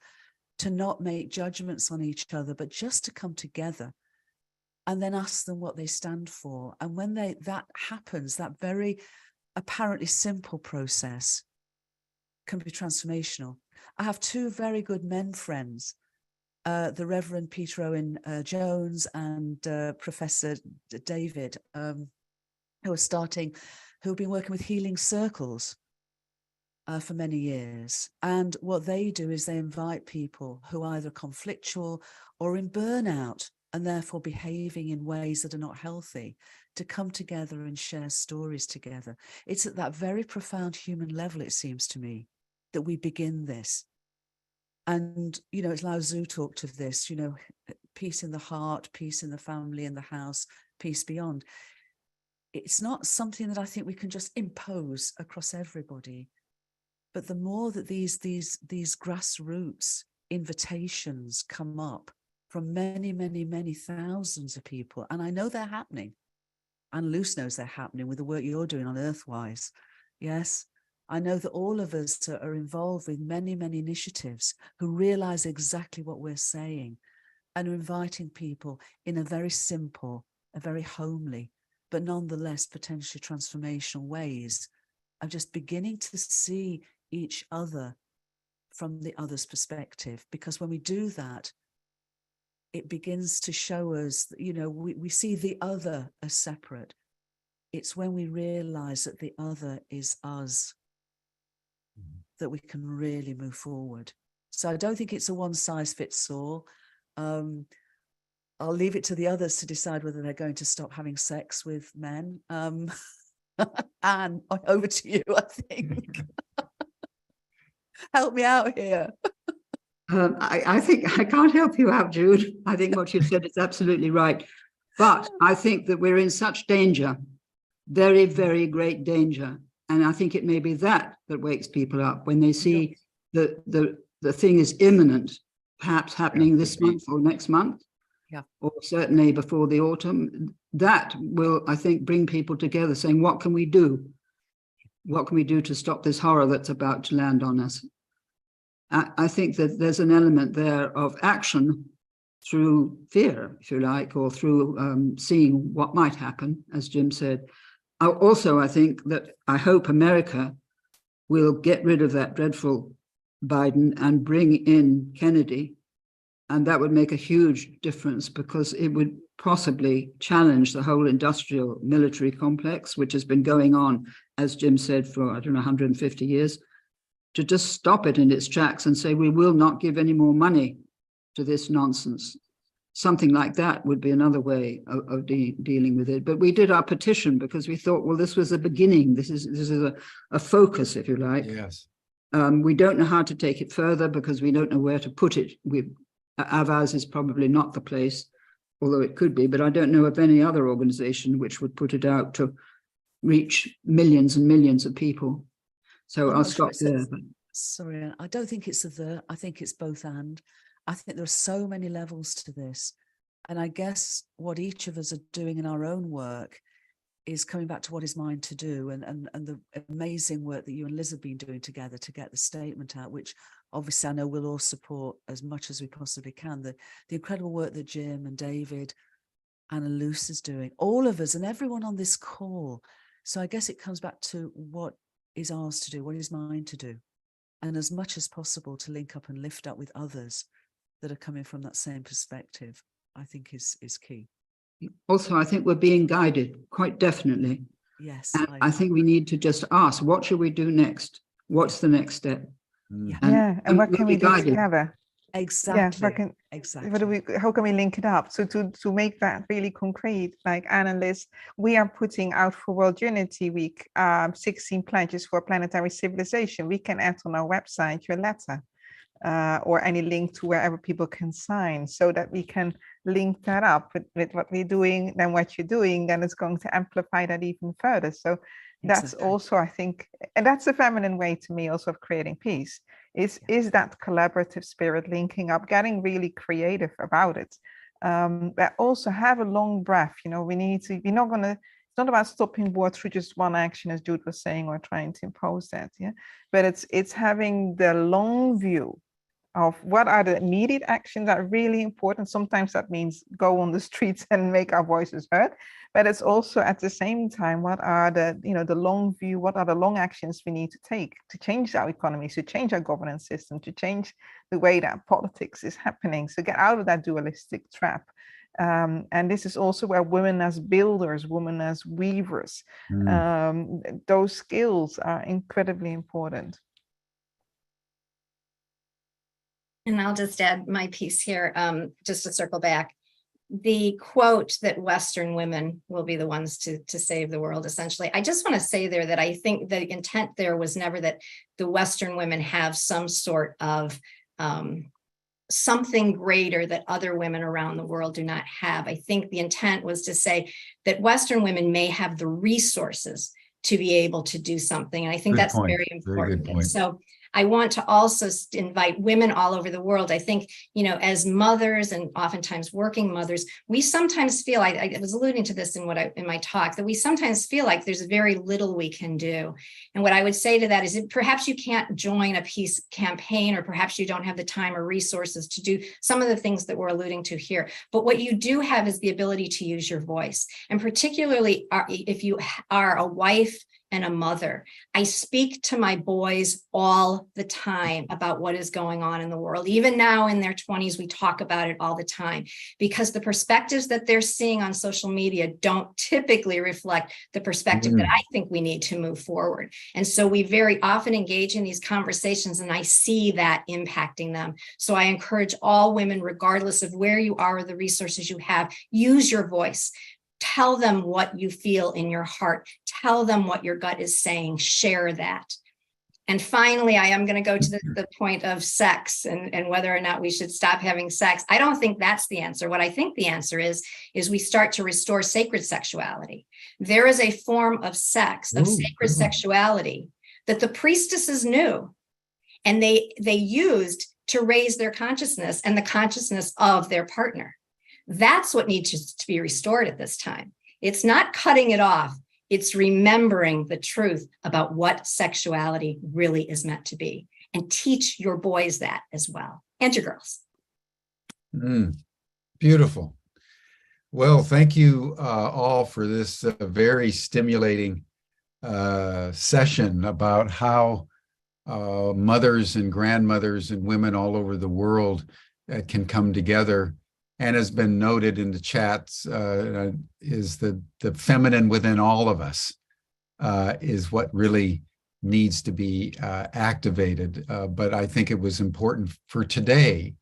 to not make judgments on each other, but just to come together and then ask them what they stand for. And when that happens, that very apparently simple process can be transformational. I have two very good men friends, the Reverend Peter Owen Jones and Professor David, who have been working with healing circles for many years. And what they do is they invite people who are either conflictual or in burnout and therefore behaving in ways that are not healthy to come together and share stories together. It's at that very profound human level, it seems to me, that we begin this. And, you know, it's Lao Tzu talked of this, you know, peace in the heart, peace in the family, in the house, peace beyond. It's not something that I think we can just impose across everybody. But the more that these grassroots invitations come up from many, many, many thousands of people, and I know they're happening, and Luce knows they're happening with the work you're doing on Earthwise. Yes, I know that all of us are involved with many, many initiatives who realize exactly what we're saying and are inviting people in a very simple, a very homely, but nonetheless potentially transformational ways of just beginning to see each other from the other's perspective. Because when we do that, it begins to show us, you know, we see the other as separate. It's when we realize that the other is us that we can really move forward. So I don't think it's a one size fits all. I'll leave it to the others to decide whether they're going to stop having sex with men. Anne, over to you, I think. Help me out here. I think I can't help you out, Jude. I think what you've said is absolutely right. But I think that we're in such danger, very, very great danger. And I think it may be that wakes people up when they see that the thing is imminent, perhaps happening this month or next month, or certainly before the autumn. That will, I think, bring people together saying, what can we do? What can we do to stop this horror that's about to land on us? I think that there's an element there of action through fear, if you like, or through seeing what might happen, as Jim said. Also, I think that I hope America will get rid of that dreadful Biden and bring in Kennedy. And that would make a huge difference because it would possibly challenge the whole industrial military complex, which has been going on, as Jim said, for, I don't know, 150 years, to just stop it in its tracks and say, we will not give any more money to this nonsense. Something like that would be another way of dealing with it. But we did our petition because we thought, well, this was a beginning. This is a focus, if you like. Yes. We don't know how to take it further because we don't know where to put it. Avaz is probably not the place, although it could be, but I don't know of any other organization which would put it out to reach millions and millions of people. So I'll stop there. Sorry, I don't think it's I think it's both and. I think there are so many levels to this. And I guess what each of us are doing in our own work is coming back to what is mine to do and the amazing work that you and Liz have been doing together to get the statement out, which obviously I know we'll all support as much as we possibly can. The incredible work that Jim and David and Luce is doing, all of us and everyone on this call. So I guess it comes back to what is ours to do, what is mine to do. And as much as possible to link up and lift up with others that are coming from that same perspective, I think is key. Also, I think we're being guided, quite definitely. Yes. And I think we need to just ask, what should we do next? What's the next step? And what can we do together? Exactly. Exactly. How can we link it up? So to make that really concrete, like Anne and Liz, we are putting out for World Unity Week 16 pledges for planetary civilization. We can add on our website your letter or any link to wherever people can sign, so that we can link that up with what we're doing, then what you're doing, then it's going to amplify that even further. So that's also, I think, and that's a feminine way to me also of creating peace, is that collaborative spirit, linking up, getting really creative about it. But also have a long breath. You know, it's not about stopping war through just one action, as Jude was saying, or trying to impose that. Yeah, but it's having the long view of what are the immediate actions that are really important. Sometimes that means go on the streets and make our voices heard, but it's also at the same time, what are the, the long view, what are the long actions we need to take to change our economies, to change our governance system, to change the way that politics is happening, so get out of that dualistic trap. And this is also where women as builders, women as weavers, those skills are incredibly important. And I'll just add my piece here, just to circle back. The quote that Western women will be the ones to save the world, essentially. I just want to say there that I think the intent there was never that the Western women have some sort of something greater that other women around the world do not have. I think the intent was to say that Western women may have the resources to be able to do something. And I think that's very important. Very good point. So I want to also invite women all over the world. I think, as mothers and oftentimes working mothers, we sometimes feel, I was alluding to this in my talk, that we sometimes feel like there's very little we can do. And what I would say to that is perhaps you can't join a peace campaign, or perhaps you don't have the time or resources to do some of the things that we're alluding to here. But what you do have is the ability to use your voice. And particularly if you are a wife and a mother. I speak to my boys all the time about what is going on in the world. Even now in their 20s, we talk about it all the time, because the perspectives that they're seeing on social media don't typically reflect the perspective that I think we need to move forward. And so we very often engage in these conversations, and I see that impacting them. So I encourage all women, regardless of where you are or the resources you have, use your voice. Tell them what you feel in your heart. Tell them what your gut is saying. Share that. And finally, I am going to go to the point of sex and whether or not we should stop having sex. I don't think that's the answer. What I think the answer is we start to restore sacred sexuality. There is a form of sex, of sacred sexuality, that the priestesses knew, and they used to raise their consciousness and the consciousness of their partner. That's what needs to be restored at this time. It's not cutting it off. It's remembering the truth about what sexuality really is meant to be, and teach your boys that as well, and your girls. Beautiful. Well, thank you all for this very stimulating session about how mothers and grandmothers and women all over the world can come together. And has been noted in the chats, is the feminine within all of us is what really needs to be activated. But I think it was important for today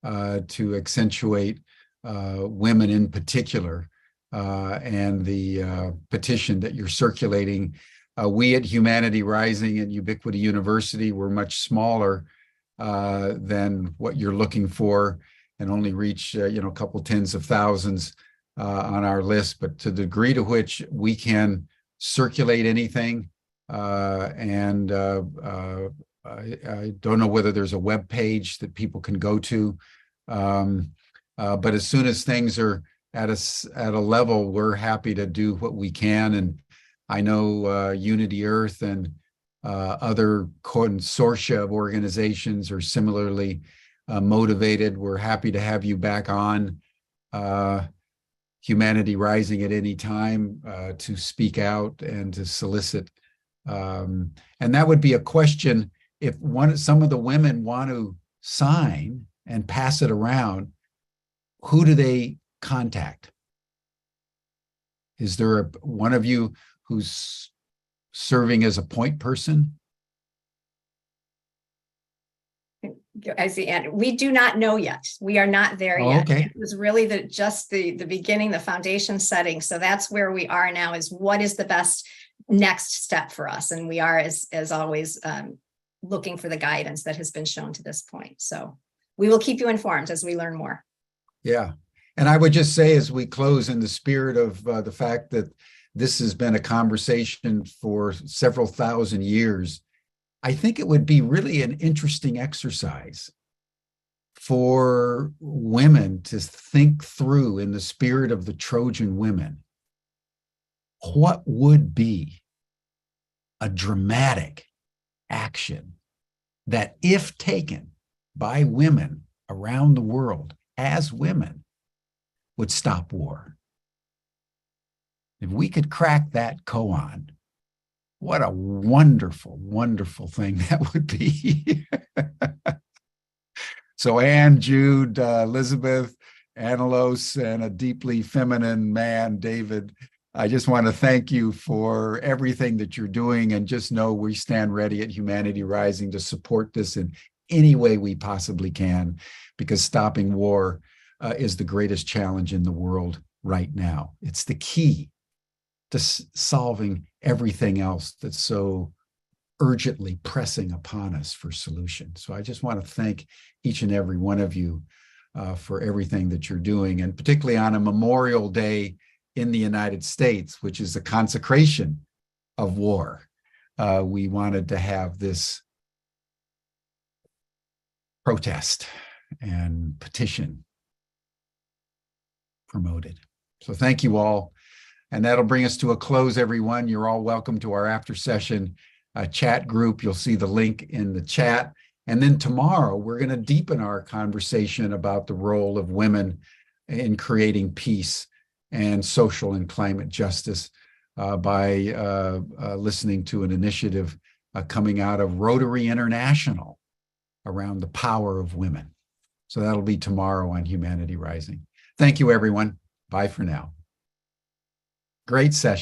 to accentuate women in particular, and the petition that you're circulating. We at Humanity Rising at Ubiquity University were much smaller than what you're looking for, and only reach a couple tens of thousands on our list. But to the degree to which we can circulate anything, and I don't know whether there's a web page that people can go to, but as soon as things are at a level, we're happy to do what we can. And I know Unity Earth and other consortia of organizations are similarly motivated. We're happy to have you back on Humanity Rising at any time to speak out and to solicit. And that would be a question, if some of the women want to sign and pass it around, who do they contact? Is there one of you who's serving as a point person? I see, and we do not know yet. We are not there yet. Okay. It was really just the beginning, the foundation setting. So that's where we are now, is what is the best next step for us. And we are, as always, looking for the guidance that has been shown to this point. So we will keep you informed as we learn more. Yeah. And I would just say, as we close, in the spirit of the fact that this has been a conversation for several thousand years, I think it would be really an interesting exercise for women to think through, in the spirit of the Trojan women, what would be a dramatic action that, if taken, by women around the world as women would stop war. If we could crack that koan, what a wonderful, wonderful thing that would be. So Anne, Jude, Elizabeth, Anelos, and a deeply feminine man, David, I just want to thank you for everything that you're doing, and just know we stand ready at Humanity Rising to support this in any way we possibly can, because stopping war is the greatest challenge in the world right now. It's the key to solving everything else that's so urgently pressing upon us for solutions. So I just want to thank each and every one of you for everything that you're doing, and particularly on a Memorial Day in the United States, which is a consecration of war. We wanted to have this protest and petition promoted. So thank you all. And that'll bring us to a close, everyone. You're all welcome to our after session chat group. You'll see the link in the chat. And then tomorrow, we're going to deepen our conversation about the role of women in creating peace and social and climate justice by listening to an initiative coming out of Rotary International around the power of women. So that'll be tomorrow on Humanity Rising. Thank you, everyone. Bye for now. Great session.